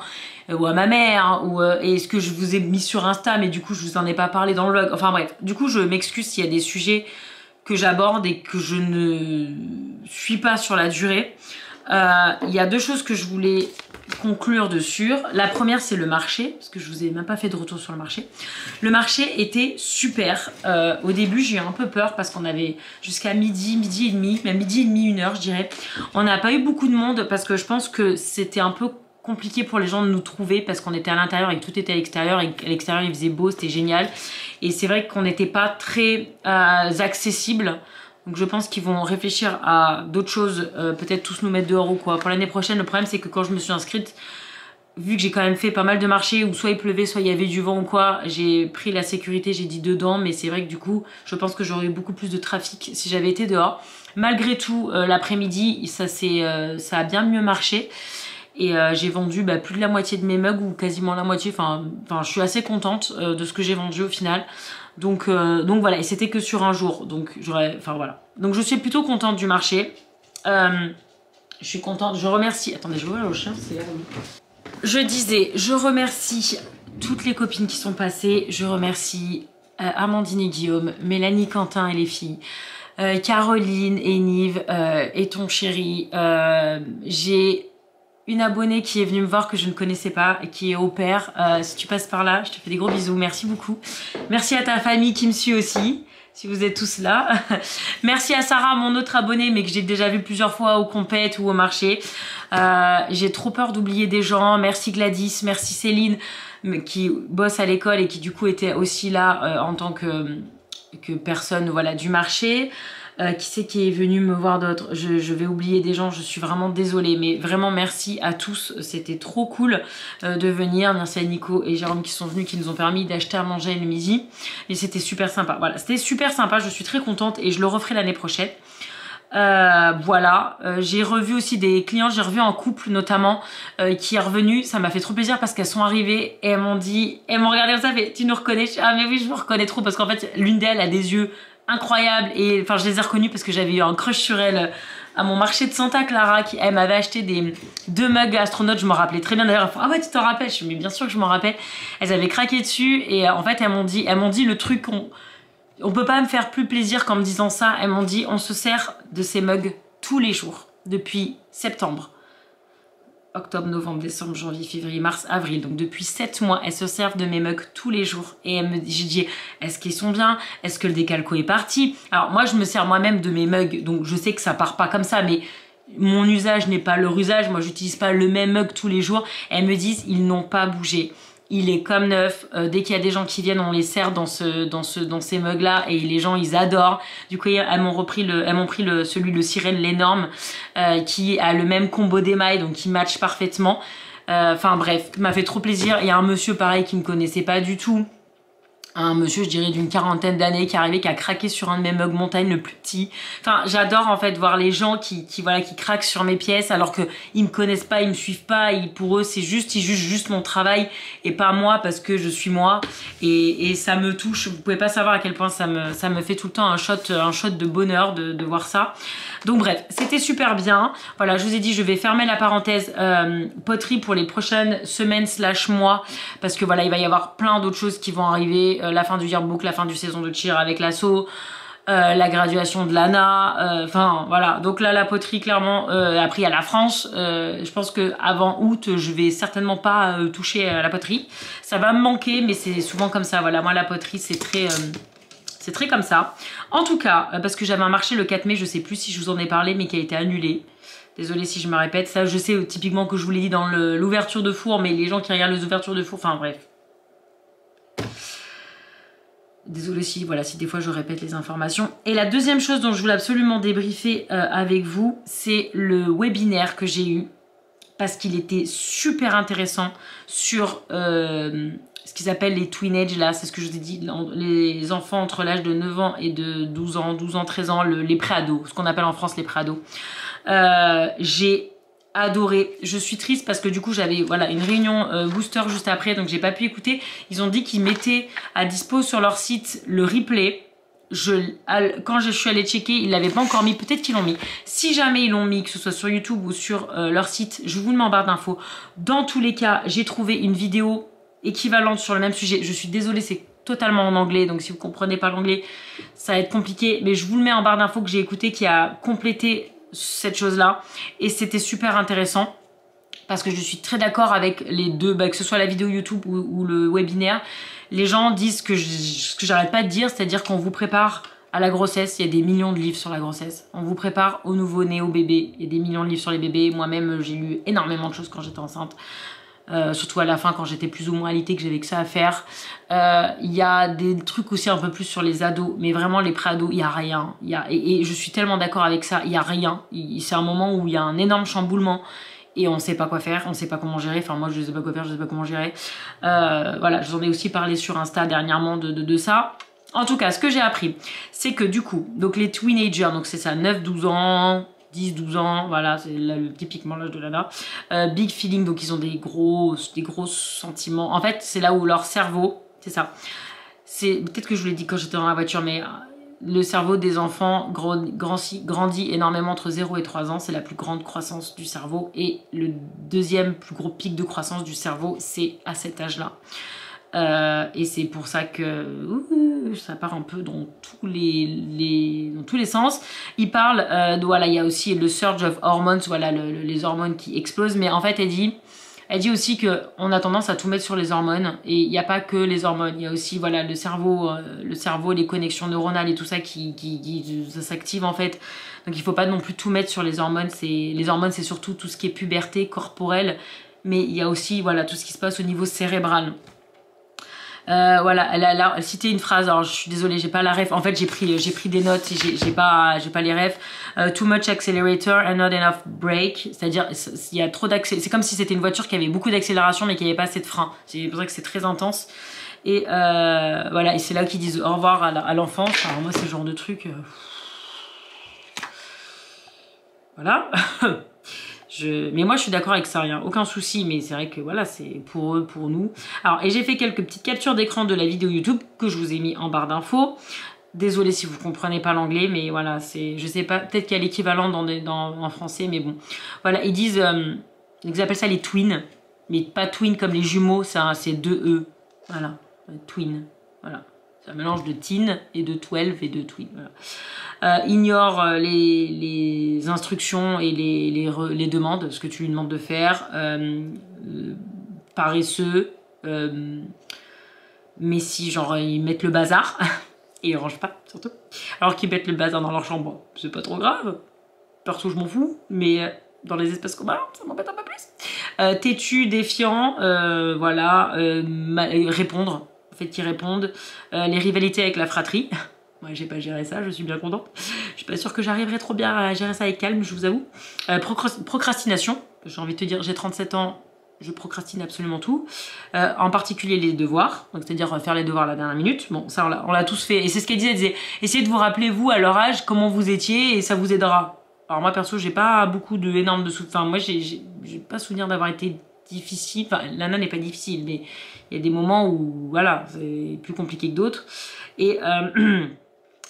ou à ma mère, et ce que je vous ai mis sur Insta, mais du coup je vous en ai pas parlé dans le vlog. Enfin bref, du coup je m'excuse s'il y a des sujets que j'aborde et que je ne suis pas sur la durée. Il y a deux choses que je voulais conclure dessus. La première c'est le marché, parce que je vous ai même pas fait de retour sur le marché. Le marché était super. Au début j'ai eu un peu peur parce qu'on avait jusqu'à midi et demi, même midi et demi, 1h je dirais. On n'a pas eu beaucoup de monde parce que je pense que c'était un peu compliqué pour les gens de nous trouver parce qu'on était à l'intérieur et que tout était à l'extérieur et qu'à l'extérieur il faisait beau, c'était génial. Et c'est vrai qu'on n'était pas très accessible. Donc je pense qu'ils vont réfléchir à d'autres choses, peut-être tous nous mettre dehors ou quoi. Pour l'année prochaine, le problème c'est que quand je me suis inscrite, vu que j'ai quand même fait pas mal de marchés où soit il pleuvait, soit il y avait du vent ou quoi, j'ai pris la sécurité, j'ai dit dedans, mais c'est vrai que du coup, je pense que j'aurais eu beaucoup plus de trafic si j'avais été dehors. Malgré tout, l'après-midi, ça a bien mieux marché. Et j'ai vendu plus de la moitié de mes mugs ou quasiment la moitié. Enfin, je suis assez contente de ce que j'ai vendu au final. Donc voilà, et c'était que sur un jour. Donc voilà. Donc je suis plutôt contente du marché. Je suis contente. Je remercie. Attendez, je vois le chien, c'est là. Je disais, je remercie toutes les copines qui sont passées. Je remercie Amandine et Guillaume, Mélanie, Quentin et les filles. Caroline et Nive et ton chéri. J'ai une abonnée qui est venue me voir que je ne connaissais pas et qui est au pair. Si tu passes par là, je te fais des gros bisous. Merci beaucoup. Merci à ta famille qui me suit aussi, si vous êtes tous là. Merci à Sarah, mon autre abonnée, mais que j'ai déjà vu plusieurs fois au compète ou au marché. J'ai trop peur d'oublier des gens. Merci Gladys, merci Céline, qui bosse à l'école et qui du coup était aussi là en tant que personne voilà, du marché. Qui c'est qui est venu me voir d'autres? Je vais oublier des gens, je suis vraiment désolée, mais vraiment merci à tous, c'était trop cool de venir. Merci à Nico et Jérôme qui sont venus, qui nous ont permis d'acheter à manger le midi, et c'était super sympa. Voilà, c'était super sympa, je suis très contente et je le referai l'année prochaine. Voilà, j'ai revu aussi des clients, j'ai revu un couple notamment qui est revenu, ça m'a fait trop plaisir parce qu'elles sont arrivées et elles m'ont regardé comme ça, fait tu nous reconnais? Ah mais oui, je me reconnais trop parce qu'en fait l'une d'elles a des yeux incroyables et enfin je les ai reconnues parce que j'avais eu un crush sur elle à mon marché de Santa Clara, elle m'avait acheté deux mugs astronautes, je m'en rappelais très bien d'ailleurs. Ah ouais, tu t'en rappelles? Je suis mais bien sûr que je m'en rappelle. Elles avaient craqué dessus et en fait elles m'ont dit le truc on peut pas me faire plus plaisir qu'en me disant ça. Elles m'ont dit on se sert de ces mugs tous les jours depuis septembre. Octobre, novembre, décembre, janvier, février, mars, avril. Donc depuis 7 mois, elles se servent de mes mugs tous les jours. Et j'ai dit, est-ce qu'ils sont bien? Est-ce que le décalco est parti? Alors moi, je me sers moi-même de mes mugs. Donc je sais que ça part pas comme ça. Mais mon usage n'est pas leur usage. Moi, j'utilise pas le même mug tous les jours. Elles me disent, ils n'ont pas bougé. Il est comme neuf. Dès qu'il y a des gens qui viennent, on les sert dans ces mugs là et les gens ils adorent. Du coup elles m'ont pris celui de sirène l'énorme qui a le même combo d'émail donc qui match parfaitement. Enfin bref, m'a fait trop plaisir. Il y a un monsieur pareil qui me connaissait pas du tout. Un monsieur, je dirais, d'une quarantaine d'années qui est arrivé, qui a craqué sur un de mes mugs montagne, le plus petit. Enfin, j'adore en fait voir les gens qui craquent sur mes pièces alors que ils me connaissent pas, ils me suivent pas. Pour eux, c'est juste, ils jugent juste mon travail et pas moi parce que je suis moi. Et ça me touche. Vous pouvez pas savoir à quel point ça me fait tout le temps un shot de bonheur de voir ça. Donc bref, c'était super bien. Voilà, je vous ai dit, je vais fermer la parenthèse poterie pour les prochaines semaines / mois parce que voilà, il va y avoir plein d'autres choses qui vont arriver. La fin du yearbook, la fin du saison de cheer avec l'assaut, la graduation de Lana, enfin voilà. Donc là, la poterie, clairement, après il y a la France. Je pense qu'avant août, je vais certainement pas toucher à la poterie. Ça va me manquer, mais c'est souvent comme ça. Voilà, moi la poterie, c'est très comme ça. En tout cas, parce que j'avais un marché le 4 mai, je sais plus si je vous en ai parlé, mais qui a été annulé. Désolée si je me répète. Ça, je sais typiquement que je vous l'ai dit dans l'ouverture de four, mais les gens qui regardent les ouvertures de four, enfin bref. Désolée si des fois je répète les informations. Et la deuxième chose dont je voulais absolument débriefer avec vous, c'est le webinaire que j'ai eu. Parce qu'il était super intéressant sur ce qu'ils appellent les tweenage, là, c'est ce que je vous ai dit, les enfants entre l'âge de 9 ans et de 12 ans, 13 ans, les pré-ados, ce qu'on appelle en France les pré-ados. J'ai adoré. Je suis triste parce que du coup j'avais une réunion booster juste après, donc j'ai pas pu écouter. Ils ont dit qu'ils mettaient à dispo sur leur site le replay. Quand je suis allée checker, ils l'avaient pas encore mis, peut-être qu'ils l'ont mis. Si jamais ils l'ont mis, que ce soit sur YouTube ou sur leur site, je vous le mets en barre d'infos. Dans tous les cas, j'ai trouvé une vidéo équivalente sur le même sujet. Je suis désolée, c'est totalement en anglais, donc si vous comprenez pas l'anglais, ça va être compliqué, mais je vous le mets en barre d'infos que j'ai écouté, qui a complété cette chose-là, et c'était super intéressant. Parce que je suis très d'accord avec les deux, que ce soit la vidéo YouTube ou le webinaire. Les gens disent ce que j'arrête pas de dire, c'est-à-dire qu'on vous prépare à la grossesse. Il y a des millions de livres sur la grossesse. On vous prépare au nouveau-né, au bébé. Il y a des millions de livres sur les bébés. Moi-même, j'ai lu énormément de choses quand j'étais enceinte. Surtout à la fin, quand j'étais plus ou moins alitée, que j'avais que ça à faire. Il y a des trucs aussi un peu plus sur les ados. Mais vraiment, les pré-ados, il n'y a rien. Et je suis tellement d'accord avec ça. Il n'y a rien. C'est un moment où il y a un énorme chamboulement. Et on ne sait pas quoi faire, on ne sait pas comment gérer. Enfin, moi, je ne sais pas quoi faire, je ne sais pas comment gérer. Voilà, je vous en ai aussi parlé sur Insta dernièrement de ça. En tout cas, ce que j'ai appris, c'est que du coup, donc les teenagers, donc c'est ça, 9, 12 ans, 10, 12 ans, voilà, c'est typiquement l'âge de Lana. Big feeling, donc ils ont des gros sentiments. En fait, c'est là où leur cerveau, c'est ça. Peut-être que je vous l'ai dit quand j'étais dans la voiture, mais le cerveau des enfants grandit énormément entre 0 et 3 ans. C'est la plus grande croissance du cerveau. Et le deuxième plus gros pic de croissance du cerveau, c'est à cet âge-là. Et c'est pour ça que ça part un peu dans tous les sens. Il parle, voilà, il y a aussi le surge of hormones, voilà, les hormones qui explosent. Mais en fait, elle dit aussi qu'on a tendance à tout mettre sur les hormones, et il n'y a pas que les hormones, il y a aussi voilà, le cerveau, les connexions neuronales et tout ça ça s'active en fait. Donc il ne faut pas non plus tout mettre sur les hormones. Les hormones, c'est surtout tout ce qui est puberté, corporelle, mais il y a aussi voilà, tout ce qui se passe au niveau cérébral. Voilà, elle citait une phrase, alors je suis désolée, j'ai pas la ref, en fait j'ai pris des notes, j'ai pas les refs. Too much accelerator and not enough brake, c'est-à-dire il y a trop d'accélération, c'est comme si c'était une voiture qui avait beaucoup d'accélération mais qui avait pas assez de frein. C'est pour ça que c'est très intense. Et voilà, et c'est là qu'ils disent au revoir à l'enfance. Alors moi c'est le genre de truc... Voilà. Mais moi je suis d'accord avec ça, rien, aucun souci, mais c'est vrai que voilà, c'est pour eux, pour nous. Alors, et j'ai fait quelques petites captures d'écran de la vidéo YouTube que je vous ai mis en barre d'infos. Désolée si vous comprenez pas l'anglais, mais voilà, je sais pas, peut-être qu'il y a l'équivalent en français, mais bon. Voilà, ils disent, ils appellent ça les twins, mais pas twins comme les jumeaux, c'est 2 E. Voilà, twin, voilà. C'est un mélange de teen et de 12 et de twin. Voilà. Ignore les instructions et les demandes, ce que tu lui demandes de faire. Paresseux. Mais si, genre, ils mettent le bazar. Et ils rangent pas, surtout. Alors qu'ils mettent le bazar dans leur chambre, c'est pas trop grave. Perso, je m'en fous. Mais dans les espaces communs, ça m'embête un peu plus. Têtu, défiant. Voilà. Répondre. Fait qu'ils répondent, les rivalités avec la fratrie. Moi, j'ai pas géré ça, je suis bien contente. Je suis pas sûre que j'arriverai trop bien à gérer ça avec calme, je vous avoue. Procrastination, j'ai envie de te dire, j'ai 37 ans, je procrastine absolument tout, en particulier les devoirs, donc c'est-à-dire faire les devoirs à la dernière minute. Bon, ça on l'a tous fait, et c'est ce qu'elle disait, elle disait, essayez de vous rappeler vous à leur âge comment vous étiez et ça vous aidera. Alors moi perso, j'ai pas beaucoup de énormes de souvenirs, enfin moi j'ai pas souvenir d'avoir été difficile, enfin Lana n'est pas difficile, mais il y a des moments où voilà, c'est plus compliqué que d'autres. Et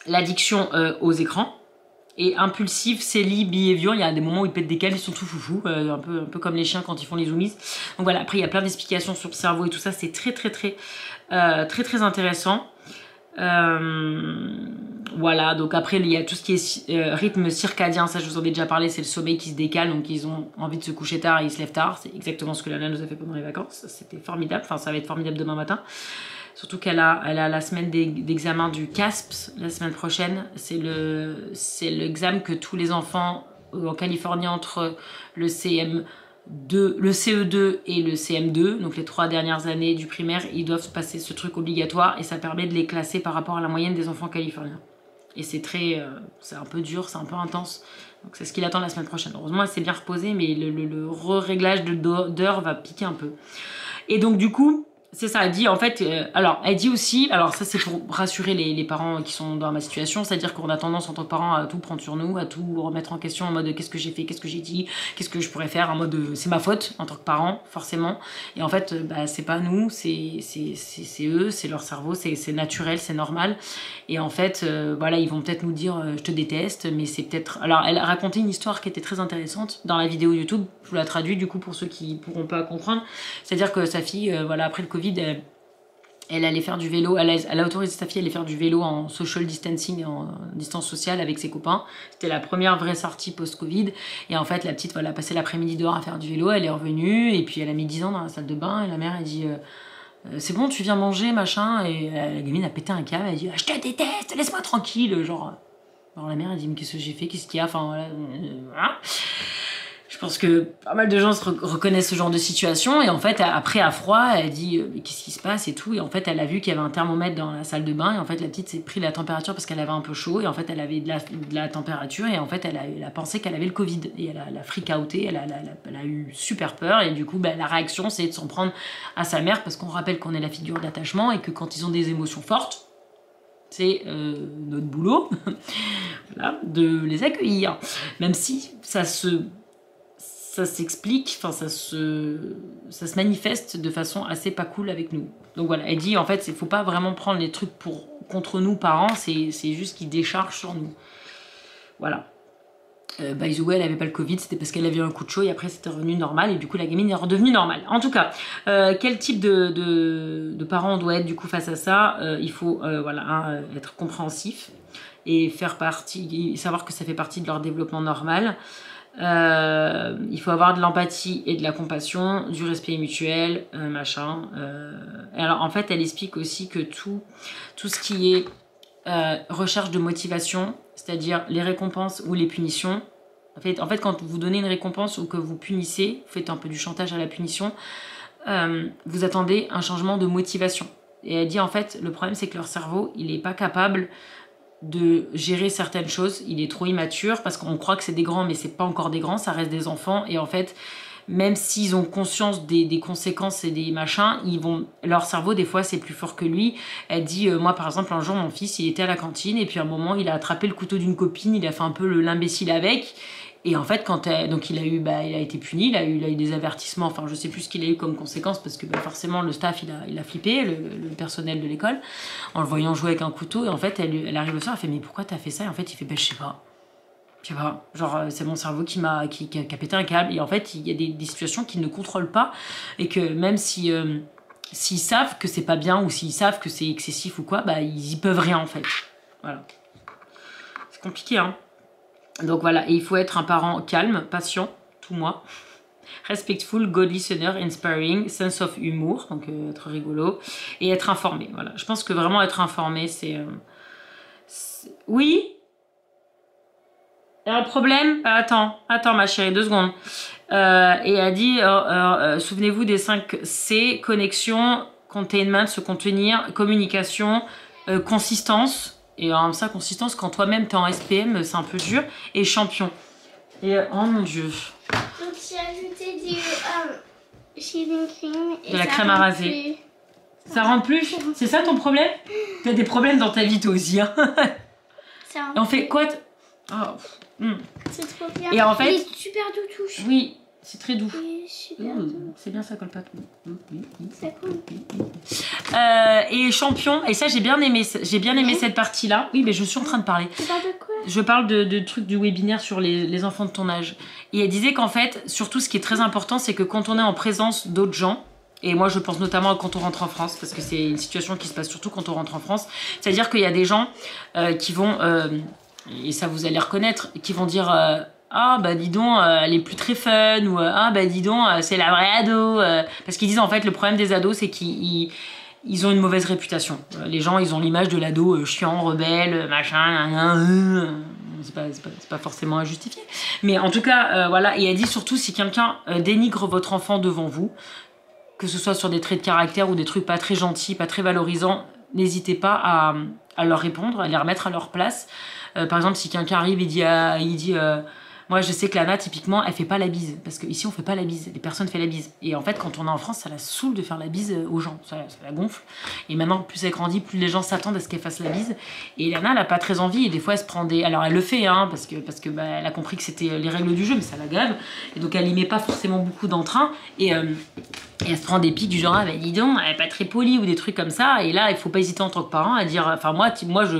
l'addiction aux écrans. Et impulsif, silly behavior, il y a des moments où ils pètent des câbles, ils sont tout foufou, un peu comme les chiens quand ils font les zoomies. Donc voilà, après il y a plein d'explications sur le cerveau et tout ça, c'est très intéressant. Voilà, donc après il y a tout ce qui est rythme circadien, ça je vous en ai déjà parlé, c'est le sommeil qui se décale, donc ils ont envie de se coucher tard et ils se lèvent tard, c'est exactement ce que Lana nous a fait pendant les vacances, c'était formidable, enfin ça va être formidable demain matin. Surtout qu'elle a la semaine d'examen du CASPS la semaine prochaine. C'est l'examen que tous les enfants en Californie entre le CE2 et le CM2, donc les 3 dernières années du primaire, ils doivent passer ce truc obligatoire et ça permet de les classer par rapport à la moyenne des enfants californiens. Et c'est c'est un peu dur, c'est un peu intense. Donc c'est ce qu'il attend la semaine prochaine. Heureusement, elle s'est bien reposée, mais le réglage d'heures va piquer un peu. Et donc du coup, c'est ça, elle dit en fait, alors elle dit aussi, alors ça c'est pour rassurer les parents qui sont dans ma situation, c'est-à-dire qu'on a tendance en tant que parents à tout prendre sur nous, à tout remettre en question en mode qu'est-ce que j'ai fait, qu'est-ce que j'ai dit, qu'est-ce que je pourrais faire, en mode c'est ma faute en tant que parent, forcément. Et en fait, c'est pas nous, c'est eux, c'est leur cerveau, c'est naturel, c'est normal. Et en fait, voilà, ils vont peut-être nous dire je te déteste, mais c'est peut-être. Alors elle a raconté une histoire qui était très intéressante dans la vidéo YouTube, je vous la traduis du coup pour ceux qui pourront pas comprendre. C'est-à-dire que sa fille, voilà, après le Covid, elle allait faire du vélo, elle a autorisé sa fille à aller faire du vélo en social distancing, en distance sociale avec ses copains. C'était la première vraie sortie post-Covid. Et en fait, la petite, voilà, a passé l'après-midi dehors à faire du vélo, elle est revenue, et puis elle a mis 10 ans dans la salle de bain, et la mère, elle dit c'est bon, tu viens manger, machin, et la gamine a pété un câble, elle dit je te déteste, laisse-moi tranquille, genre. Alors la mère, elle dit mais qu'est-ce que j'ai fait, qu'est-ce qu'il y a, enfin voilà. Je pense que pas mal de gens se reconnaissent ce genre de situation et en fait après à froid elle dit mais qu'est-ce qui se passe et tout, et en fait elle a vu qu'il y avait un thermomètre dans la salle de bain et en fait la petite s'est pris la température parce qu'elle avait un peu chaud et en fait elle avait de la température et en fait elle a pensé qu'elle avait le Covid et elle a freak outé, elle a eu super peur et du coup la réaction c'est de s'en prendre à sa mère parce qu'on rappelle qu'on est la figure d'attachement et que quand ils ont des émotions fortes c'est notre boulot voilà, de les accueillir, même si ça s'explique, enfin ça se manifeste de façon assez pas cool avec nous. Donc voilà, elle dit en fait, il faut pas vraiment prendre les trucs contre nous parents, c'est juste qu'ils déchargent sur nous. Voilà. By the way, elle avait pas le Covid, c'était parce qu'elle avait eu un coup de chaud et après c'était revenu normal et du coup la gamine est redevenue normale. En tout cas, quel type de parents on doit être du coup face à ça? Il faut voilà, être compréhensif et savoir que ça fait partie de leur développement normal. Il faut avoir de l'empathie et de la compassion, du respect mutuel, machin. Et alors en fait, elle explique aussi que tout ce qui est recherche de motivation, c'est-à-dire les récompenses ou les punitions. En fait, quand vous donnez une récompense ou que vous punissez, vous faites un peu du chantage à la punition, vous attendez un changement de motivation. Et elle dit en fait, le problème c'est que leur cerveau, il n'est pas capable de gérer certaines choses, il est trop immature parce qu'on croit que c'est des grands mais c'est pas encore des grands, ça reste des enfants et en fait même s'ils ont conscience des conséquences et des machins, leur cerveau des fois c'est plus fort que lui. Elle dit moi par exemple un jour mon fils il était à la cantine et puis à un moment il a attrapé le couteau d'une copine, il a fait un peu l'imbécile avec. Et en fait, donc il a été puni, il a eu des avertissements, enfin je sais plus ce qu'il a eu comme conséquence parce que forcément le staff il a flippé, le personnel de l'école, en le voyant jouer avec un couteau. Et en fait, elle arrive le soir, elle fait mais pourquoi t'as fait ça? Et en fait, il fait je sais pas, genre c'est mon cerveau qui a pété un câble. Et en fait, il y a des situations qu'il ne contrôle pas et que même s'ils savent que c'est pas bien ou s'ils savent que c'est excessif ou quoi, ils y peuvent rien en fait. Voilà, c'est compliqué hein. Donc voilà, et il faut être un parent calme, patient, tout moi, respectful, good listener, inspiring, sense of humour, donc être rigolo, et être informé. Voilà, je pense que vraiment être informé, c'est... Oui? Il y a un problème? Attends ma chérie, 2 secondes. Et elle dit, souvenez-vous des 5 C, connexion, containment, se contenir, communication, consistance. Et en ça, consistance, quand toi-même t'es en SPM, c'est un peu dur. Et champion. Et oh mon dieu. Donc j'ai ajouté shaving cream. Et De la ça crème à rend raser. Ça rend plus? C'est ça ton problème? T'as des problèmes dans ta vie toi aussi, hein. Ça rend Et on fait quoi? Oh. C'est trop bien. Et en fait... Il est super doux touche. Oui, c'est très doux. Il est super doux. C'est bien, ça colle pas. Ça coule. Et champion, et ça j'ai bien aimé cette partie-là. Oui, mais je suis en train de parler. Tu parles de quoi? Je parle de trucs du webinaire sur les enfants de ton âge. Et elle disait qu'en fait, surtout ce qui est très important, c'est que quand on est en présence d'autres gens, et moi je pense notamment quand on rentre en France, parce que c'est une situation qui se passe surtout quand on rentre en France, c'est-à-dire qu'il y a des gens qui vont, et ça vous allez reconnaître, qui vont dire... ah bah dis donc elle est plus très fun, ou ah bah dis donc c'est la vraie ado, parce qu'ils disent en fait le problème des ados c'est qu'ils ont une mauvaise réputation. Les gens ils ont l'image de l'ado chiant, rebelle, machin, c'est pas forcément à justifier, mais en tout cas voilà. Et elle dit surtout si quelqu'un dénigre votre enfant devant vous, que ce soit sur des traits de caractère ou des trucs pas très gentils, pas très valorisants, n'hésitez pas à leur répondre, à les remettre à leur place. Par exemple si quelqu'un arrive et dit moi, je sais que Lana, typiquement, elle fait pas la bise. Parce qu'ici, on fait pas la bise. Les personnes font la bise. Et en fait, quand on est en France, ça la saoule de faire la bise aux gens. Ça la gonfle. Et maintenant, plus elle grandit, plus les gens s'attendent à ce qu'elle fasse la bise. Et Lana, elle a pas très envie. Et des fois, elle se prend des... Alors, elle le fait, hein, parce que bah, elle a compris que c'était les règles du jeu, mais ça la gave. Et donc, elle y met pas forcément beaucoup d'entrain. Et elle se prend des pics du genre, ah bah dis donc, elle est pas très polie, ou des trucs comme ça. Et là, il faut pas hésiter en tant que parent à dire... Enfin, moi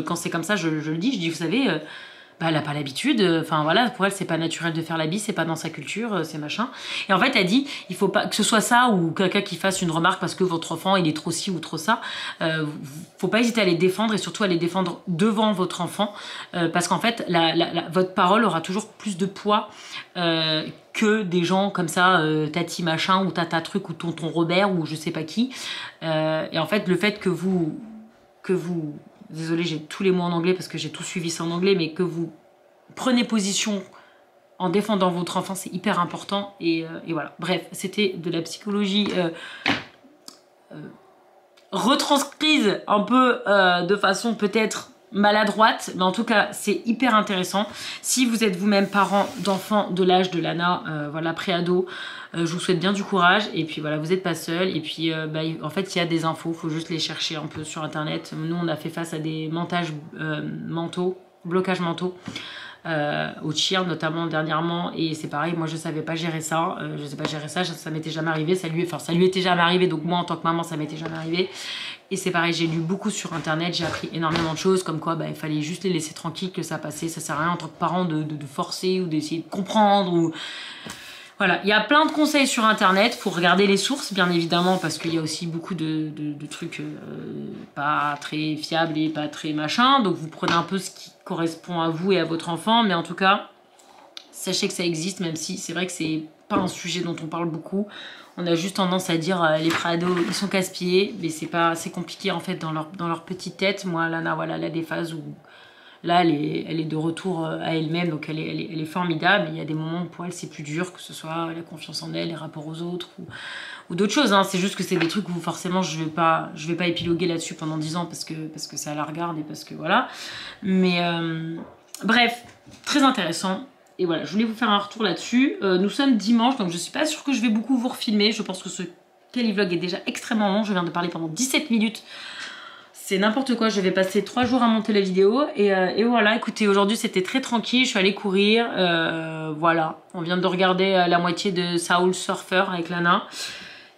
quand c'est comme ça, je le dis. Je dis, vous savez... bah, elle a pas l'habitude, enfin voilà, pour elle c'est pas naturel de faire la bise, c'est pas dans sa culture, c'est machin. Et en fait elle dit, il faut pas que ce soit ça ou quelqu'un qui fasse une remarque parce que votre enfant il est trop ci ou trop ça, faut pas hésiter à les défendre et surtout à les défendre devant votre enfant, parce qu'en fait votre parole aura toujours plus de poids que des gens comme ça, tati machin ou tata truc ou tonton Robert ou je sais pas qui. Et en fait le fait que vous désolée, j'ai tous les mots en anglais parce que j'ai tout suivi ça en anglais, mais que vous prenez position en défendant votre enfant, c'est hyper important. Et voilà. Bref, c'était de la psychologie retranscrise un peu de façon peut-être maladroite, mais en tout cas, c'est hyper intéressant. Si vous êtes vous-même parent d'enfants de l'âge de Lana, voilà, pré-ado, je vous souhaite bien du courage. Et puis voilà, vous n'êtes pas seul. Et puis bah, en fait, il y a des infos, il faut juste les chercher un peu sur internet. Nous, on a fait face à des blocages mentaux au cheer notamment dernièrement, et c'est pareil, moi je savais pas gérer ça, ça m'était jamais arrivé, ça lui était jamais arrivé, donc moi en tant que maman ça m'était jamais arrivé. Et c'est pareil, j'ai lu beaucoup sur internet, j'ai appris énormément de choses, comme quoi bah, il fallait juste les laisser tranquilles, que ça passait, ça sert à rien en tant que parent de forcer ou d'essayer de comprendre ou... Voilà, il y a plein de conseils sur internet, faut regarder les sources bien évidemment parce qu'il y a aussi beaucoup de trucs pas très fiables et pas très machin, donc vous prenez un peu ce qui correspond à vous et à votre enfant, mais en tout cas, sachez que ça existe, même si c'est vrai que c'est pas un sujet dont on parle beaucoup. On a juste tendance à dire les préados ils sont casse-pieds, mais c'est compliqué en fait dans leur petite tête. Moi Lana, voilà, elle a des phases où là, elle est de retour à elle-même, donc elle est formidable. Il y a des moments où pour elle, c'est plus dur, que ce soit la confiance en elle, les rapports aux autres ou d'autres choses. Hein. C'est juste que c'est des trucs où forcément, je vais pas épiloguer là-dessus pendant 10 ans parce que ça la regarde et parce que voilà. Mais bref, très intéressant. Et voilà, je voulais vous faire un retour là-dessus. Nous sommes dimanche, donc je suis pas sûre que je vais beaucoup vous refilmer. Je pense que ce Kelly-vlog est déjà extrêmement long. Je viens de parler pendant 17 minutes. C'est n'importe quoi, je vais passer 3 jours à monter la vidéo et voilà, écoutez, aujourd'hui c'était très tranquille, je suis allée courir, voilà, on vient de regarder la moitié de Soul Surfer avec Lana,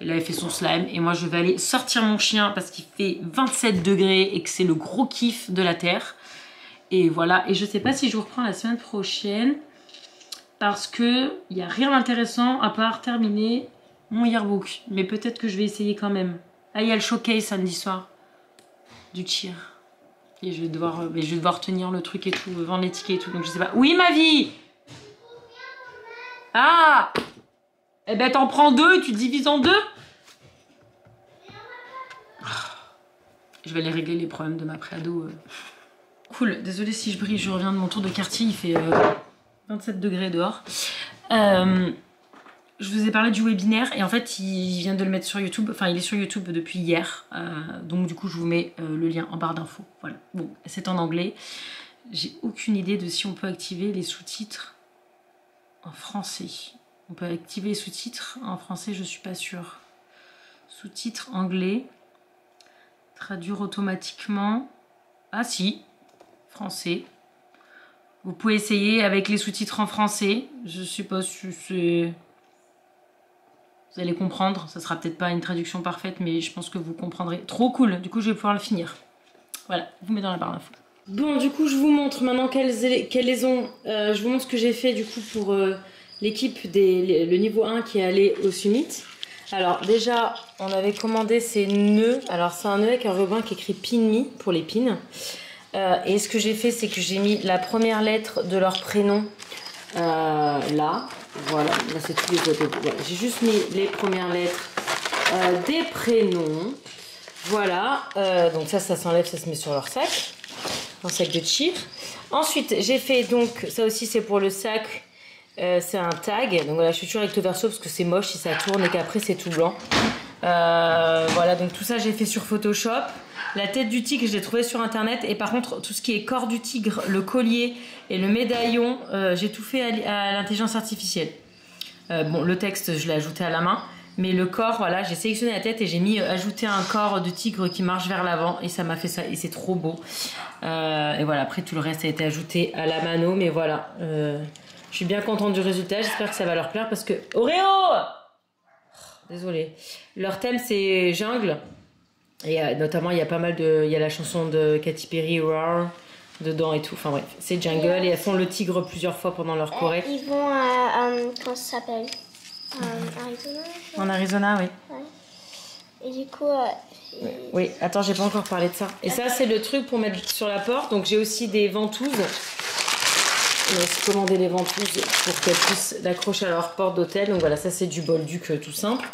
elle avait fait son slime et moi je vais aller sortir mon chien parce qu'il fait 27 degrés et que c'est le gros kiff de la terre et voilà, et je sais pas si je vous reprends la semaine prochaine parce que il n'y a rien d'intéressant à part terminer mon yearbook, mais peut-être que je vais essayer quand même. Ah, il y a le showcase samedi soir du cheer et je vais devoir tenir le truc et tout, vendre les tickets et tout, donc je sais pas. Oui ma vie. Ah, eh ben t'en prends 2 et tu divises en 2. Je vais aller régler les problèmes de ma préado. Cool, désolée si je brille, je reviens de mon tour de quartier, il fait 27 degrés dehors. Je vous ai parlé du webinaire et en fait il vient de le mettre sur YouTube, enfin il est sur YouTube depuis hier, donc du coup je vous mets le lien en barre d'infos. Voilà, bon, c'est en anglais. J'ai aucune idée de si on peut activer les sous-titres en français. On peut activer les sous-titres. En français, je suis pas sûre. Sous-titres anglais. Traduire automatiquement. Ah si, français. Vous pouvez essayer avec les sous-titres en français. Je sais pas si c'est... Vous allez comprendre. Ça sera peut-être pas une traduction parfaite, mais je pense que vous comprendrez. Trop cool. Du coup, je vais pouvoir le finir. Voilà, je vous mets dans la barre d'infos. Bon, du coup, je vous montre maintenant quelles ont... je vous montre ce que j'ai fait du coup pour l'équipe le niveau 1 qui est allé au summit. Alors déjà, on avait commandé ces nœuds. Alors c'est un nœud avec un ruban qui écrit Pin Me pour les pins. Et ce que j'ai fait, c'est que j'ai mis la première lettre de leur prénom là. Voilà, là c'est tous les côtés. Voilà. J'ai juste mis les premières lettres des prénoms. Voilà, donc ça s'enlève, ça se met sur leur sac. Un sac de cheer. Ensuite, j'ai fait donc, ça aussi c'est pour le sac, c'est un tag. Donc voilà, je suis toujours avec le verso parce que c'est moche si ça tourne et qu'après c'est tout blanc. Voilà, donc tout ça j'ai fait sur Photoshop. La tête du tigre, je l'ai trouvé sur internet. Et par contre, tout ce qui est corps du tigre, le collier et le médaillon, j'ai tout fait à l'intelligence artificielle. Bon, le texte, je l'ai ajouté à la main. Mais le corps, voilà, j'ai sélectionné la tête et j'ai mis ajouter un corps de tigre qui marche vers l'avant. Et ça m'a fait ça. Et c'est trop beau. Et voilà, après tout le reste a été ajouté à la mano. Mais voilà, je suis bien contente du résultat. J'espère que ça va leur plaire parce que... Oreo! Désolée. Leur thème, c'est jungle. Et notamment, il y a pas mal de... Il y a la chanson de Katy Perry, Roar, dedans et tout. Enfin bref, c'est jungle. Et elles font le tigre plusieurs fois pendant leur choré. Ils vont à... comment ça s'appelle? Arizona. En Arizona, oui. Ouais. Et du coup... Oui, attends, j'ai pas encore parlé de ça. Et ça, c'est le truc pour mettre sur la porte. Donc j'ai aussi des ventouses. J'ai commandé les ventouses pour qu'elles puissent l'accrocher à leur porte d'hôtel. Donc voilà, ça c'est du Bolduc tout simple.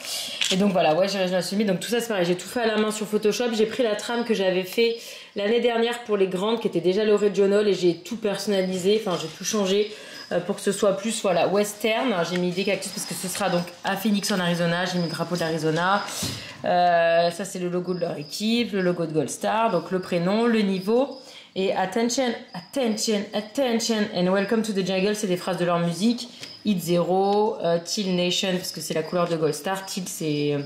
Et donc voilà, ouais, j'ai la suivi. Donc tout ça c'est pareil, j'ai tout fait à la main sur Photoshop. J'ai pris la trame que j'avais fait l'année dernière pour les grandes qui étaient déjà l'original et j'ai tout personnalisé. Enfin, j'ai tout changé pour que ce soit plus voilà western. J'ai mis des cactus parce que ce sera donc à Phoenix en Arizona. J'ai mis le drapeau de l'Arizona. Ça c'est le logo de leur équipe, le logo de Gold Star, donc le prénom, le niveau. Et attention, attention, attention, and welcome to the jungle, c'est des phrases de leur musique. Hit Zero, Teal Nation, parce que c'est la couleur de Gold Star. Teal, c'est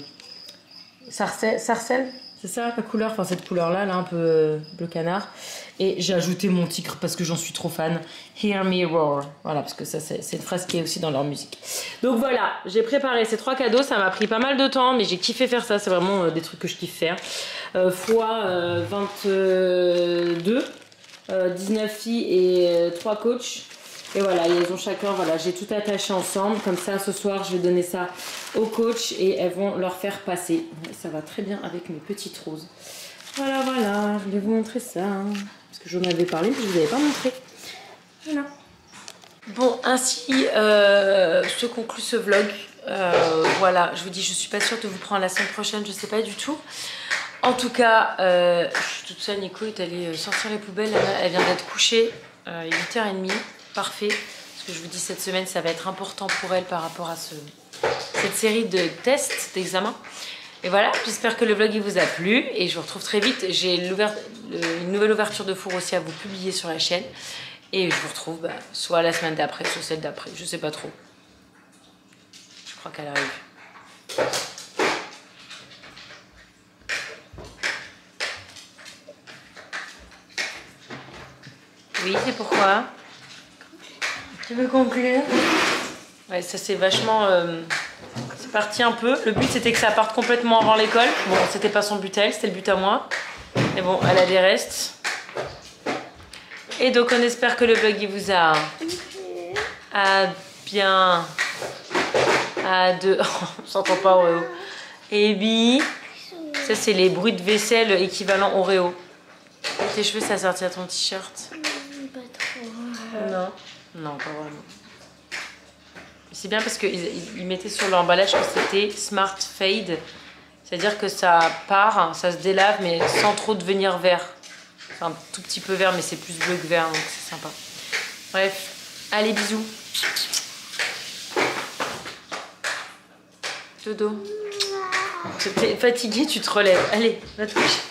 sarcelle, c'est ça la couleur, enfin cette couleur-là, là, un peu bleu canard. Et j'ai ajouté mon tigre parce que j'en suis trop fan. Hear me roar. Voilà, parce que ça, c'est une phrase qui est aussi dans leur musique. Donc voilà, j'ai préparé ces 3 cadeaux. Ça m'a pris pas mal de temps, mais j'ai kiffé faire ça. C'est vraiment des trucs que je kiffe faire. Fois 22, 19 filles et 3 coachs. Et voilà, ils ont chacun, voilà, j'ai tout attaché ensemble. Comme ça, ce soir, je vais donner ça aux coachs et elles vont leur faire passer. Ça va très bien avec mes petites roses. Voilà, voilà, je vais vous montrer ça. Parce que j'en avais parlé, mais je ne vous avais pas montré. Voilà. Bon, ainsi se conclut ce vlog. Voilà, je vous dis, je suis pas sûre de vous prendre la semaine prochaine, je sais pas du tout. En tout cas, je suis toute seule, Nico est allée sortir les poubelles. Elle vient d'être couchée, 8h30. Parfait. Parce que je vous dis, cette semaine, ça va être important pour elle par rapport à cette série de tests, d'examens. Et voilà, j'espère que le vlog il vous a plu et je vous retrouve très vite. J'ai une nouvelle ouverture de four aussi à vous publier sur la chaîne. Et je vous retrouve soit la semaine d'après, soit celle d'après. Je sais pas trop. Je crois qu'elle arrive. Oui, c'est pourquoi? Tu veux conclure? Ouais, ça c'est vachement... c'est parti un peu. Le but c'était que ça parte complètement avant l'école. Bon, c'était pas son but à elle, c'était le but à moi. Mais bon, elle a des restes. Et donc on espère que le vlog il vous a... bien... on s'entend pas Oreo. Et bi... Ça c'est les bruits de vaisselle équivalent Oreo. Tes cheveux ça sortit à ton t-shirt? Pas trop. Non. Non, pas vraiment. C'est bien parce qu'ils mettaient sur l'emballage que c'était Smart Fade. C'est-à-dire que ça part, ça se délave, mais sans trop devenir vert. C'est un tout petit peu vert, mais c'est plus bleu que vert, donc c'est sympa. Bref, allez, bisous. Dodo. T'es fatiguée, tu te relèves. Allez, va te coucher.